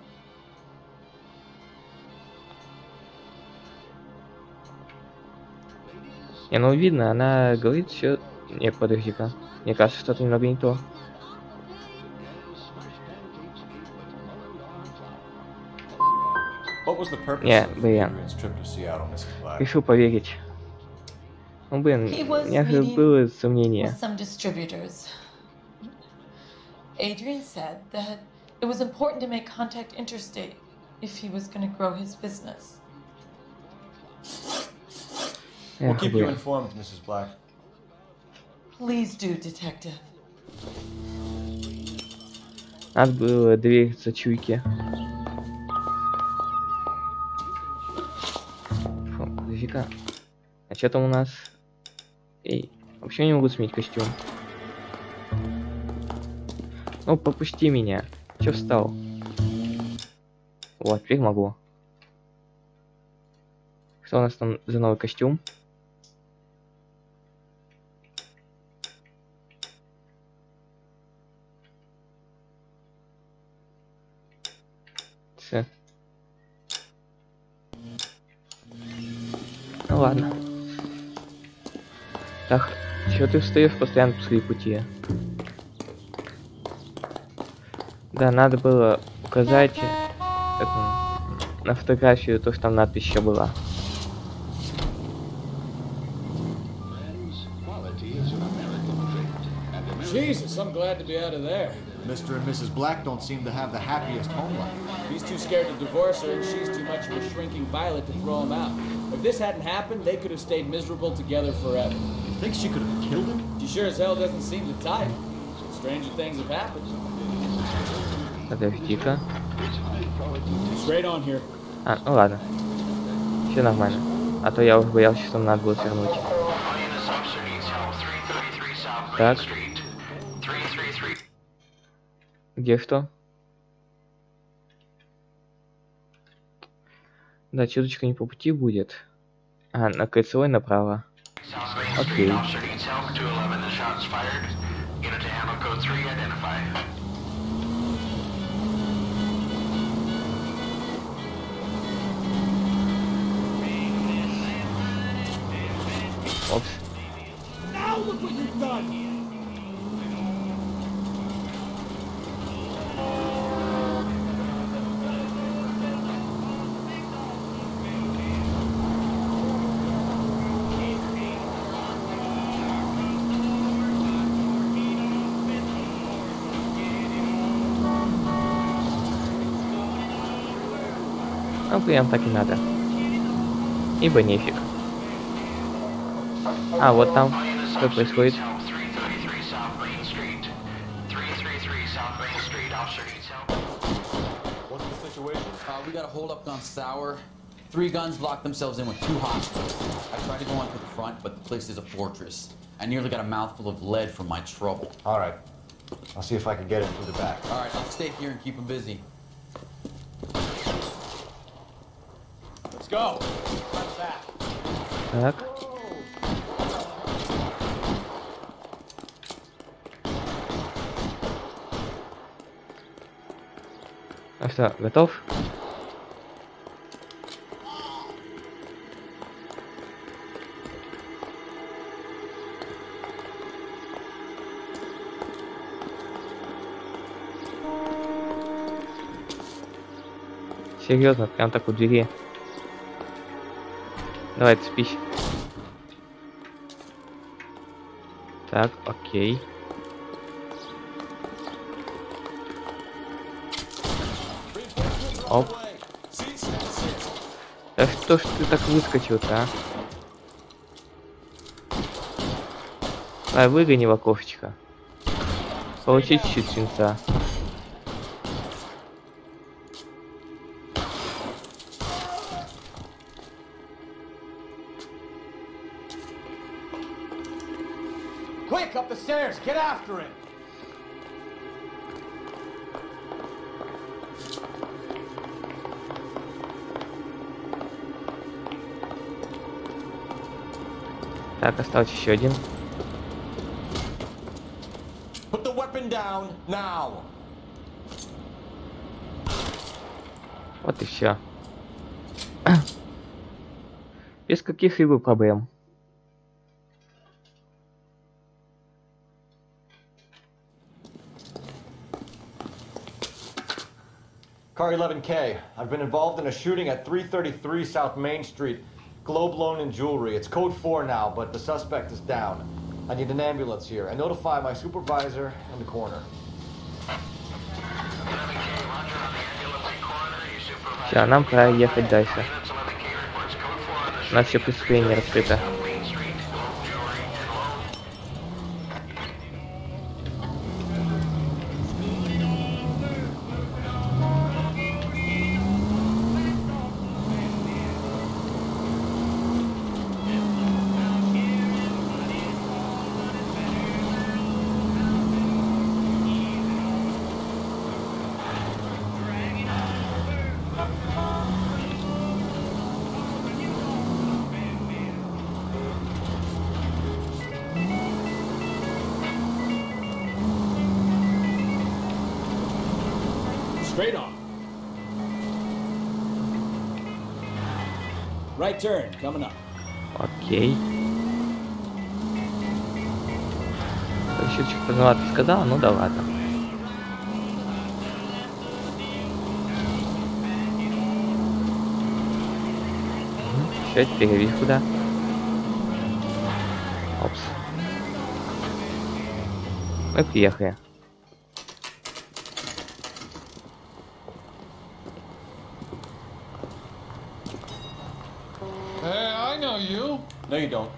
Не, ну видно, она говорит все. Не, подожди-ка. Мне кажется, что-то немного не то. was the purpose Не, of блин. Adrian's trip to Seattle, Mrs. Black? Решил поверить. Ну, блин, He у was меня же meeting было with сомнение. some distributors. Adrian said that it was important to make contact interstate if he was going to grow his business. We'll keep you informed, Mrs. Black. Please do, detective. Надо было довериться чуйке. Фу, подожди-ка. А что там у нас? Эй, вообще не могу сменить костюм. Ну, попусти меня. Чё встал? Вот, теперь могу. Что у нас там за новый костюм? Все. Ну ладно. Так, чё ты встаешь постоянно по своей пути? Да, надо было указать на фотографию то, что там надпись еще была. Jesus, I'm glad to be out of there. Mr. and Mrs. Black don't seem to have the happiest home life. He's too scared to divorce her, and she's too much of a shrinking violet to throw him out. If this hadn't happened, they could have stayed miserable together forever. You think she could have killed him? She sure as hell doesn't seem the type. Stranger things have happened. Подожди-ка. Straight on here. А, ну ладно. Все нормально. А то я уже боялся, что надо было свернуть. Так. Где что? Да, чуточка не по пути будет. А, на кольцевой направо. Окей. Опс. Now look what you've done! Ну, прям так и надо. Ибо нефиг. А, вот там. Что происходит? What's the situation? We got a hold up gone sour. 3 guns locked themselves in with 2 hostiles. I tried to go on to the front, but the place is a fortress. I nearly got a mouthful of lead from my trouble. All right. I'll see if I can get in through the back. All right, I'll stay here and keep them busy. Let's go. What's that? Так. А что, готов? Серьезно, прям так у двери. Давай, цепись. Так, окей. Оп. Да что ж ты так выскочил-то, а? Давай, выгони в окошечко. Получи чуть-чуть свинца. Quick, up the stairs! Get after him! Так, остался еще один. Put the weapon down now. Вот и все. Без каких-либо проблем. Car 11K. I've been involved in a shooting at 333 South Main Street. Globe Loan and Jewelry. It's code 4 now, but the suspect is down. I need an ambulance here. I notify my supervisor and the coroner. Все, нам пора ехать дальше. У нас еще преступление не раскрыто. Straight on. Right turn, coming up. Окей. Еще чуть поздновато сказал, ну да ладно. Все, теперь я вижу куда. Опс. Мы приехали. No, you don't.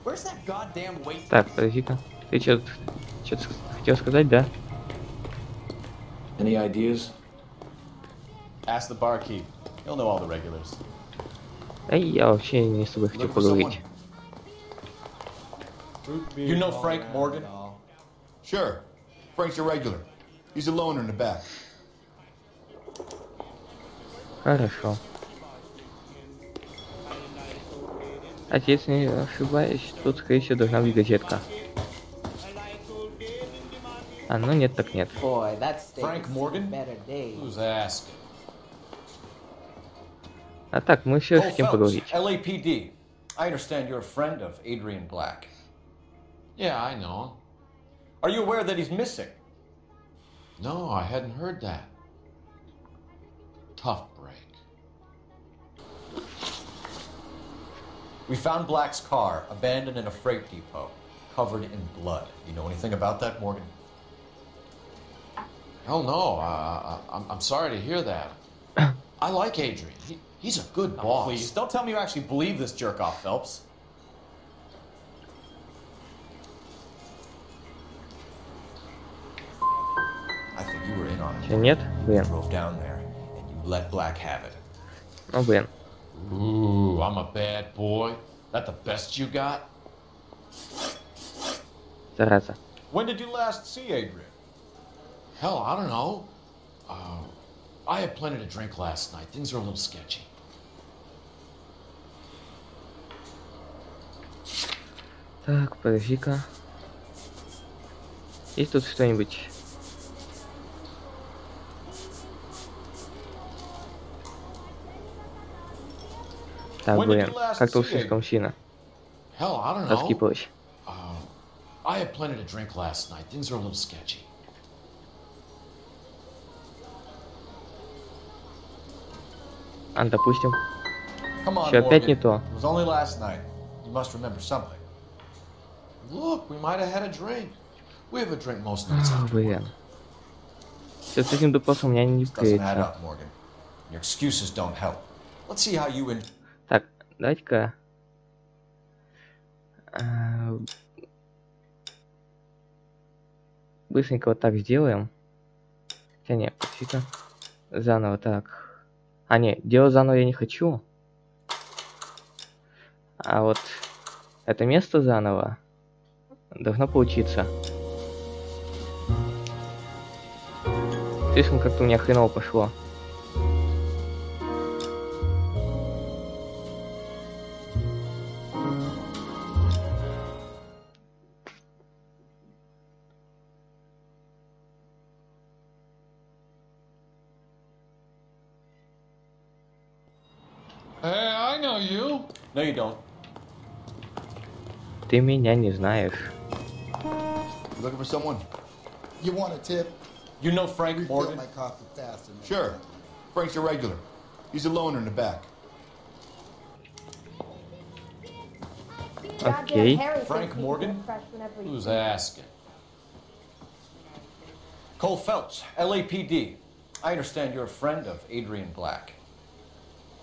Where's that goddamn wait? Так, подожди-ка. Ты что-то хотел сказать, да? Any ideas? Ask the barkeep. He'll know all the regulars. Эй, я вообще не с тобой хотел поговорить. You know Frank Morgan? Sure. Frank's a regular. He's a loner in the back. Хорошо. Отец, не ошибаюсь, тут, скорее всего, должна быть газетка. А, ну нет, так нет. Frank Morgan? Who's ask? А так, мы все хотим поговорить. LAPD. I understand you're a friend of Adrian Black. Yeah, I know. Are you aware that he's missing? No, I hadn't heard that. Tough break. We found Black's car abandoned in a freight depot, covered in blood. You know anything about that, Morgan? Hell no. I'm sorry to hear that. I like Adrian. He's a good boss. Please, don't tell me you actually believe this jerk-off, Phelps. I think you were in on it. Нет? Блин. You drove down there and you let Black have it. Ну, блин. Ooh, I'm a bad boy. That the best you got? Зараза. When did you last see Adrian? Hell, I don't know. I had plenty to drink last night. Things are a little sketchy. Так, подожди-ка. Есть тут что-нибудь? Так, блин, как-то уж слишком сильно раскипалось. I had plenty to drink last night. Things are a little sketchy. Допустим. Come Все on, опять не Morgan. то. It was only last night. You must remember something. Look, we might have had a drink. We have a drink most nights. Блин. Все с этим допросом у меня не Doesn't add клеится. up, Morgan. Your excuses don't help. Let's see how you Так, давайте-ка... Быстренько вот так сделаем. Хотя нет, подожди-ка. Заново так. А, не, делать заново я не хочу. А вот это место заново должно получиться. Слишком как-то у меня хреново пошло. Hey, I know you. No, you don't. Ты меня не знаешь. You looking for someone? You want a tip? You know Frank Morgan? my coffee fast enough. Sure. Frank's a regular. He's a loner in the back. Окей. Frank Morgan? Who's asking? Cole Phelps, LAPD. I understand you're a friend of Adrian Black.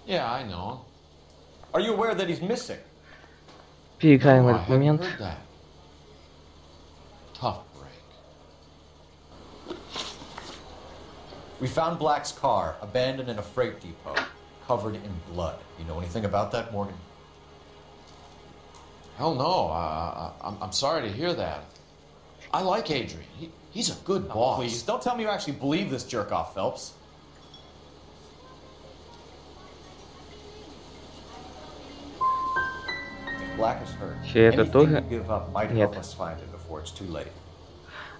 Yeah, I know. Are you aware that he's missing? Переиграем No, I этот hadn't момент. heard that. Tough break. We found Black's car abandoned in a freight depot, covered in blood. You know anything about that, Morgan? Hell no. I'm sorry to hear that. I like Adrian. He's a good boss. Please, don't tell me you actually believe this jerk-off, Phelps. If Black is hurt, Че, это anything тоже? you give up might Нет. help us find him before it's too late.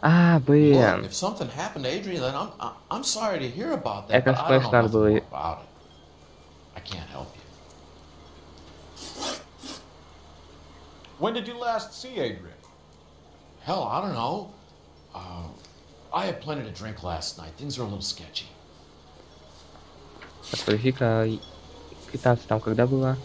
А, Look, блин. if something happened to Adrian, then I'm sorry to hear about that. Это, But I don't know конечно, надо nothing было... more about it. I can't help you. When did you last see Adrian? Hell, I don't know. I had plenty to drink last night. Things are a little sketchy. Подожди-ка, 15 там когда было?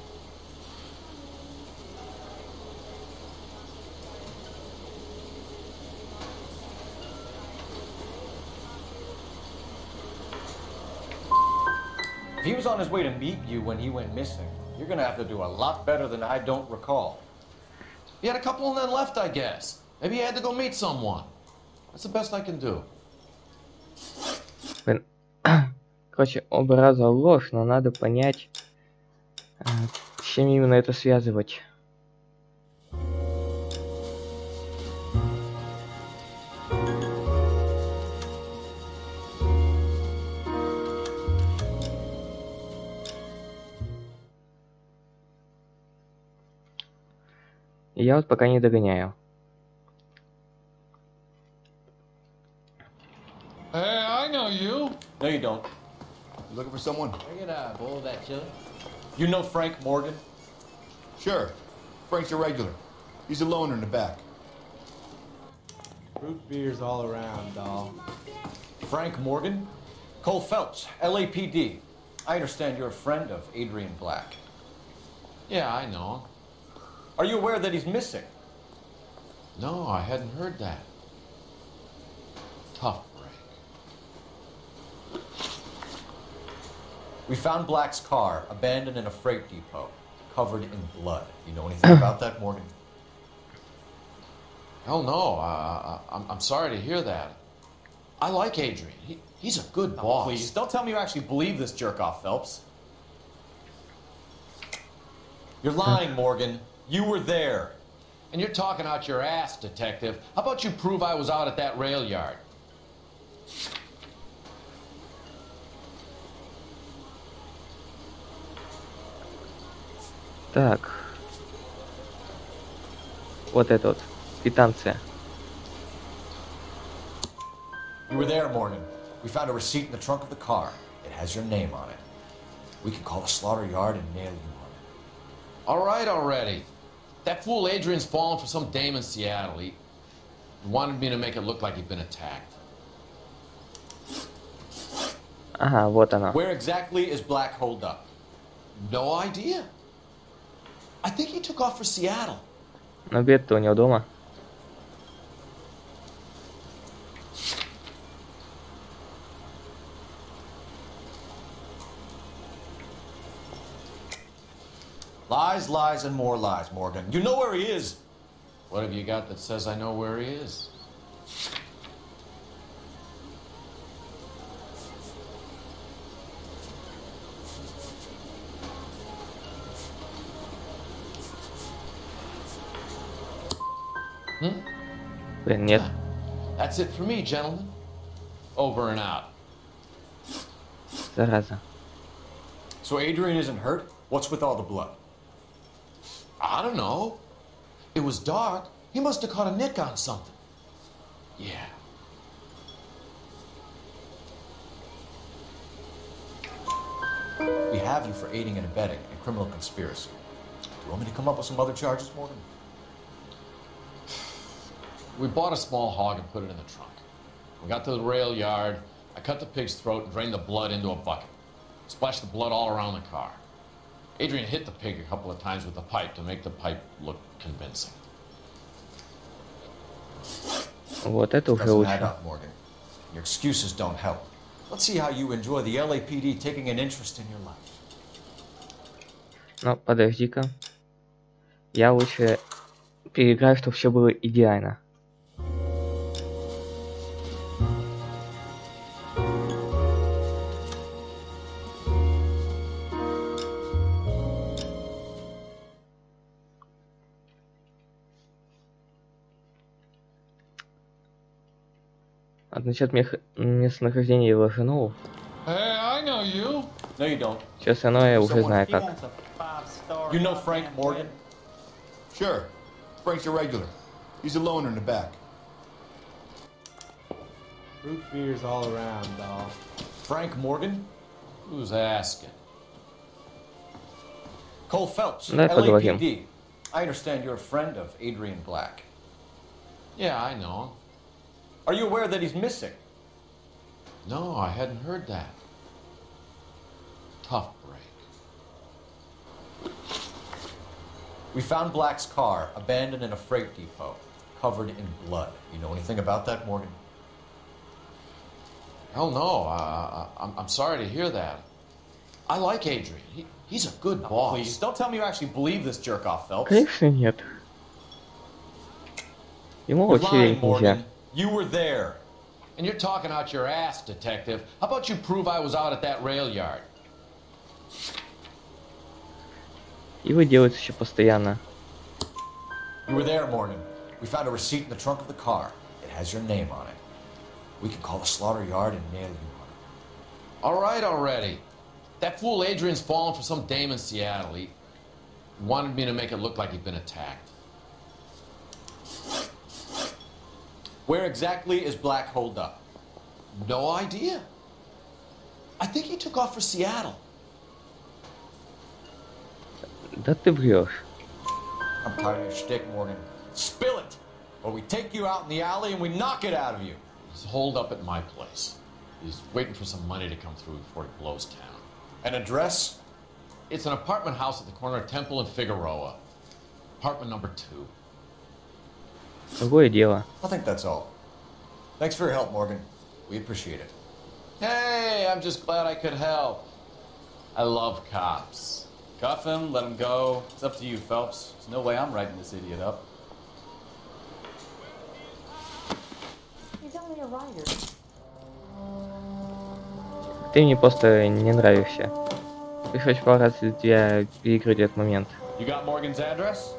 If he was on his way to meet you when he went missing, you're gonna have to do a lot better than I don't recall. He had a couple and then left, I guess. Maybe he had to go meet someone. That's the best I can do. Блин. Короче, оба раза ложь, но надо понять, с чем именно это связывать. И я вот пока не догоняю. Hey, I know you. No, you don't. You looking for someone? Can I get a bowl of that chili? You know Frank Morgan? Sure. Frank's a regular. He's a loner in the back. Root beers all around, doll. Frank Morgan? Cole Phelps, LAPD. I understand you're a friend of Adrian Black. Yeah, I know. Are you aware that he's missing? No, I hadn't heard that. Tough break. We found Black's car abandoned in a freight depot, covered in blood. You know anything about that, Morgan? Hell no. I'm sorry to hear that. I like Adrian. He's a good boss. Please, don't tell me you actually believe this jerk-off, Phelps. You're lying, Morgan. You were there. And you're talking out your ass, detective. How about you prove I was out at that rail yard? Так. Вот это вот. Квитанция. You were there, Morgan. We found a receipt in the trunk of the car. It has your name on it. We can call the slaughter yard and nail you on it. All right already. That fool Adrian's fallen for some dame in Seattle. He wanted me to make it look like he'd been attacked. Ага, вот она. Where exactly is Black holed up? No idea. I think he took off for Seattle. Но обед-то у него дома. Lies, lies, and more lies, Morgan. You know where he is. What have you got that says I know where he is? Блин, нет. That's it for me, gentlemen. Over and out. Зараза. So Adrian isn't hurt? What's with all the blood? I don't know. It was dark. He must have caught a nick on something. Yeah. We have you for aiding and abetting in criminal conspiracy. Do you want me to come up with some other charges, Morgan? We bought a small hog and put it in the trunk. We got to the rail yard. I cut the pig's throat and drained the blood into a bucket. Splashed the blood all around the car. Adrian hit the pig a couple of times with the pipe to make the pipe look convincing. Вот это уже Doesn't лучше. add up, Morgan. Your excuses don't help. Let's see how you enjoy the LAPD taking an interest in your life. Но подожди-ка. Я лучше переиграю, чтобы все было идеально. Насчет местонахождения его жену. Hey, I know you. No, you don't. Все остальное я уже знаю как. You know Frank Morgan? Sure. Frank's a regular. He's a loner in the back. Root beers all around, doll. Frank Morgan? Who's asking? Cole Phelps, Давай поговорим. LAPD. I understand you're a friend of Adrian Black. Yeah, I know him. Are you aware that he's missing? No, I hadn't heard that. Tough break. We found Black's car abandoned in a freight depot, covered in blood. You know anything about that, Morgan? Hell no. I'm sorry to hear that. I like Adrian. He's a good boss. Please, don't tell me you actually believe this jerk-off, Phelps. Конечно нет. Ему You're вообще lying, верить нельзя. Morgan. You were there. And you're talking out your ass, detective. How about you prove I was out at that rail yard? Его делают еще постоянно. You were there, Morgan. We found a receipt in the trunk of the car. It has your name on it. We can call the slaughter yard and nail you on it. All right already. That fool Adrian's fallen for some dame in Seattle. He wanted me to make it look like he'd been attacked. Where exactly is Black holed up? No idea. I think he took off for Seattle. Да ты врешь. I'm tired of your shtick, Morgan. Spill it, or we take you out in the alley and we knock it out of you. He's holed up at my place. He's waiting for some money to come through before he blows town. An address? It's an apartment house at the corner of Temple and Figueroa. Apartment number 2. Другое дело. I think that's all. Thanks for your help, Morgan. We appreciate it. Hey, I'm just glad I could help. I love cops. Cuff him, let him go. It's up to you, Phelps. There's no way I'm writing this idiot up. He's only a writer. Ты мне просто не нравишься. Пришлось пару раз для тебя переиграть этот момент. You got Morgan's address?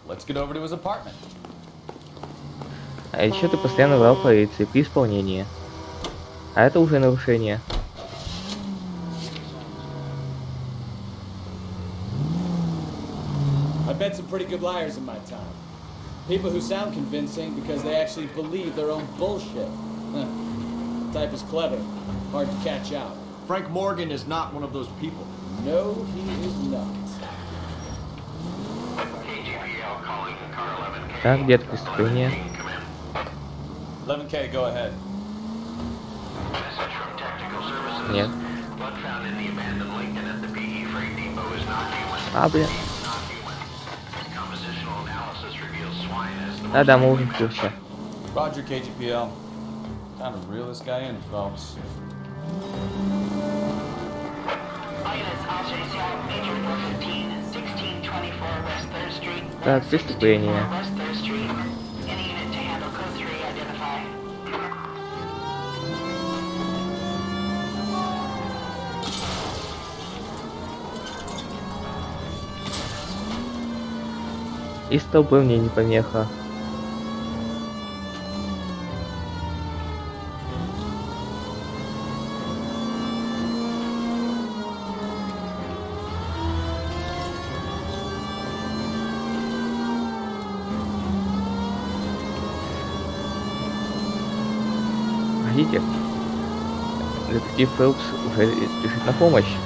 Let's get over to his apartment. А еще ты постоянно врал полиции при исполнении. А это уже нарушение. I've met some pretty good liars in my time. People who sound convincing because they actually believe their own bullshit. The type is clever, hard to catch out. Frank Morgan is not one of those people. No, he is not. Так, где преступление? 11K, go ahead. Нет. А, блин. Да, мы уже в курсе. Roger, KGPL. Time to reel this guy in, Phelps. Так, преступление. И столбы мне не помеха. Видите? Детектив Фелпс уже спешит на помощь.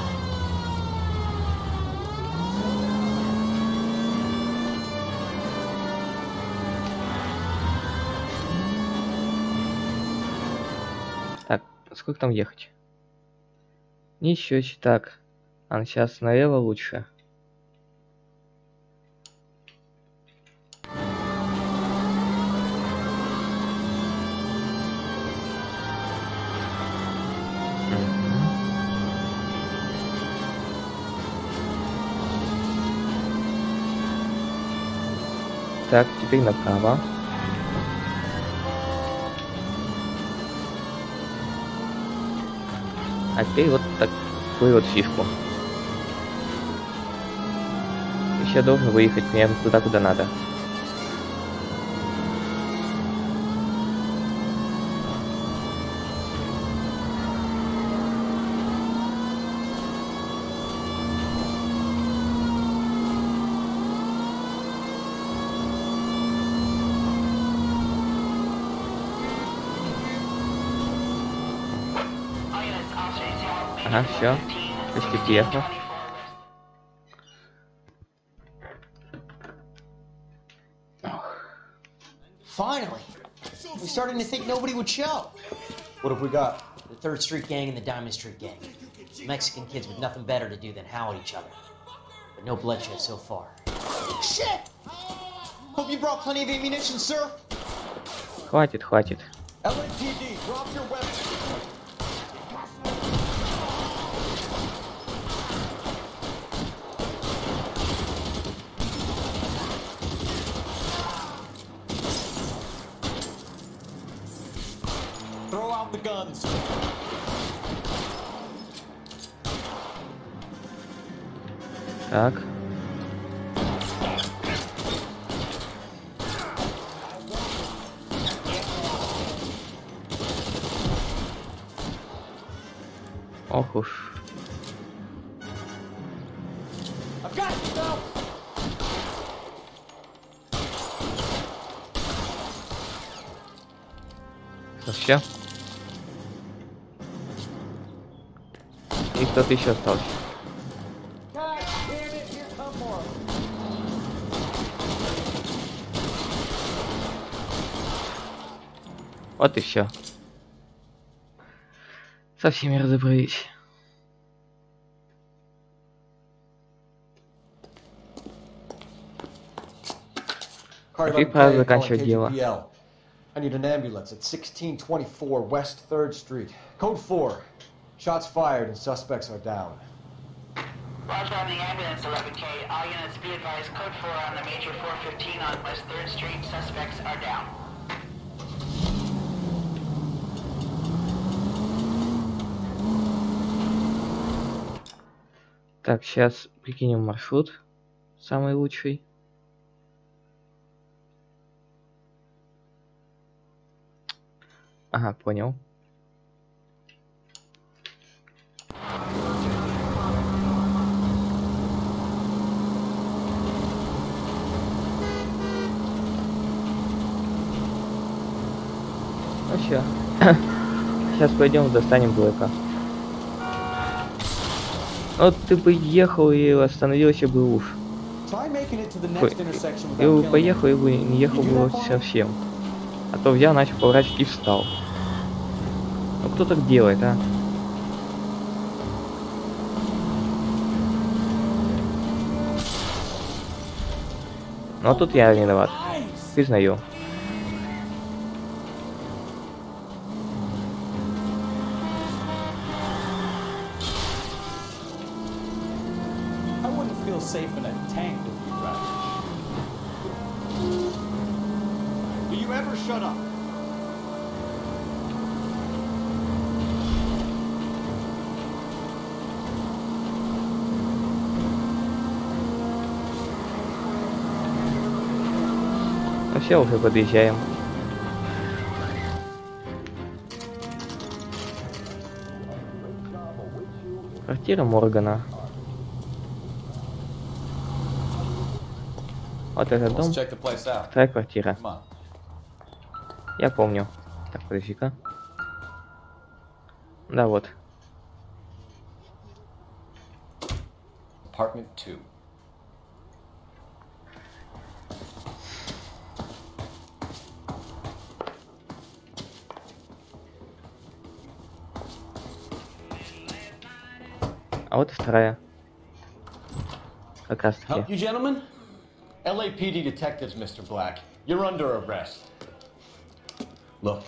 сколько там ехать? Ничего, так. А сейчас налево лучше. Так, теперь направо. А теперь вот такую вот фишку. Еще должен выехать прямо туда, куда надо. Ага, все. Почти приехал. Finally! We're starting to think nobody would show. What have we got? The 3rd Street Gang and the Diamond Street Gang. Mexican kids with nothing better to do than howl at each other. But no bloodshed so far. Shit! Hope you brought plenty of ammunition, sir. Хватит, хватит. LAPD, drop your weapons. Throw out the guns. Так. Ох уж. Все. И кто-то еще остался. Вот и все. Со всеми разобрались. Теперь пора заканчивать дело. I need an ambulance at 1624 West 3rd Street. Code 4. Shots fired and suspects are down. Roger on the ambulance, 11K. All units be advised, code 4 on the major 415 on West 3rd Street. Suspects are down. Так, сейчас прикинем маршрут. Самый лучший. Ага, понял. Ну все. Сейчас пойдем достанем Блэка. Вот ты бы ехал и остановился бы уж. Я бы поехал, я бы не ехал бы совсем. А то взял, начал поворачивать и встал. Ну кто так делает, а? Ну а тут я виноват. Признаю. Safe in a tank with you driving. Do you ever shut up? Ну все, уже подъезжаем. Квартира Моргана. Вот этот дом. Вторая квартира. Я помню. Так, подожди-ка. Да, вот. Apartment 2. А вот и вторая. Как раз таки. Help you, gentlemen? LAPD detectives, Mr. Black. You're under arrest. Look,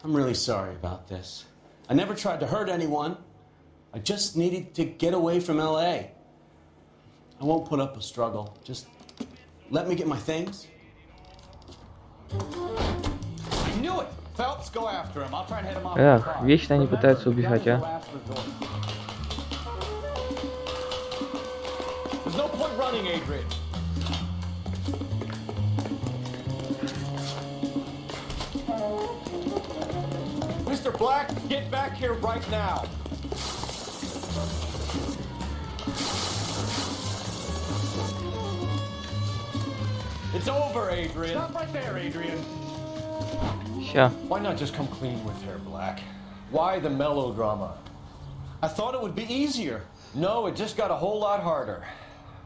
I'm really sorry about this. I never tried to hurt anyone. I just needed to get away from LA. I won't put up a struggle. Just let me get my things. I knew it! Phelps, go after him. I'll try and head him off. Эх, вечно они пытаются убежать, а. There's no point running, Adrian. Mr. Black, get back here right now. It's over, Adrian. Stop right there, Adrian. Ща. Why not just come clean with her, Black? Why the melodrama? I thought it would be easier. No, it just got a whole lot harder.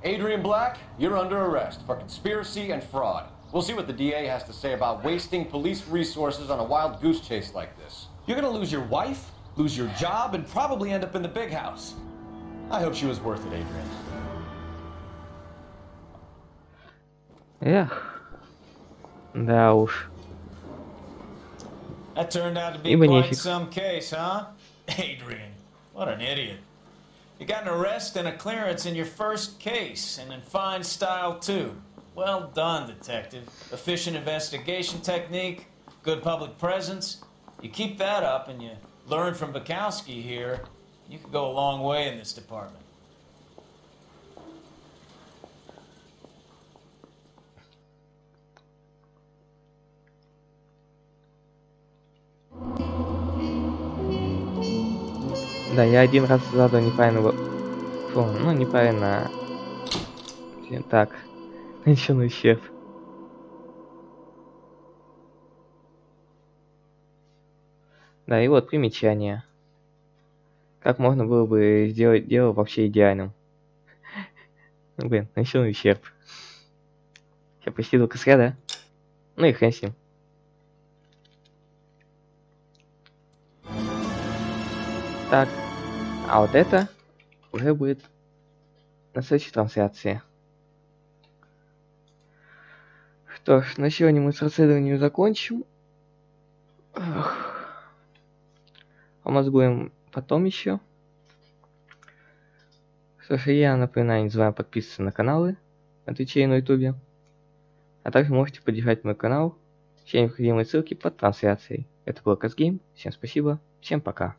Adrian Black, you're under arrest for conspiracy and fraud. We'll see what the DA has to say about wasting police resources on a wild goose chase like this. You're gonna lose your wife, lose your job, and probably end up in the big house. I hope she was worth it, Adrian. Эх. Да уж. That turned out to be Ибо quite нефиг. some case, huh? Adrian, what an idiot. You got an arrest and a clearance in your first case, and in fine style, too. Well done, detective. Efficient investigation technique, good public presence. You keep that up and you learn from Bukowski here, you could go a long way in this department. Да, я один раз задал неправильно... Фу, ну, неправильно... Так. Нанесенный ущерб. Да, и вот примечание. Как можно было бы сделать дело вообще идеальным? Блин, нанесенный ущерб. Я почти до косаря, да? Ну и хрен с ним. Так, а вот это уже будет на следующей трансляции. Что ж, на сегодня мы с расследованием закончим. Помозгуем потом еще. Что ж, я напоминаю, не забываем подписываться на каналы на Твиче и на Ютубе. А также можете поддержать мой канал. Все необходимые ссылки под трансляцией. Это был Казгейм. Всем спасибо. Всем пока.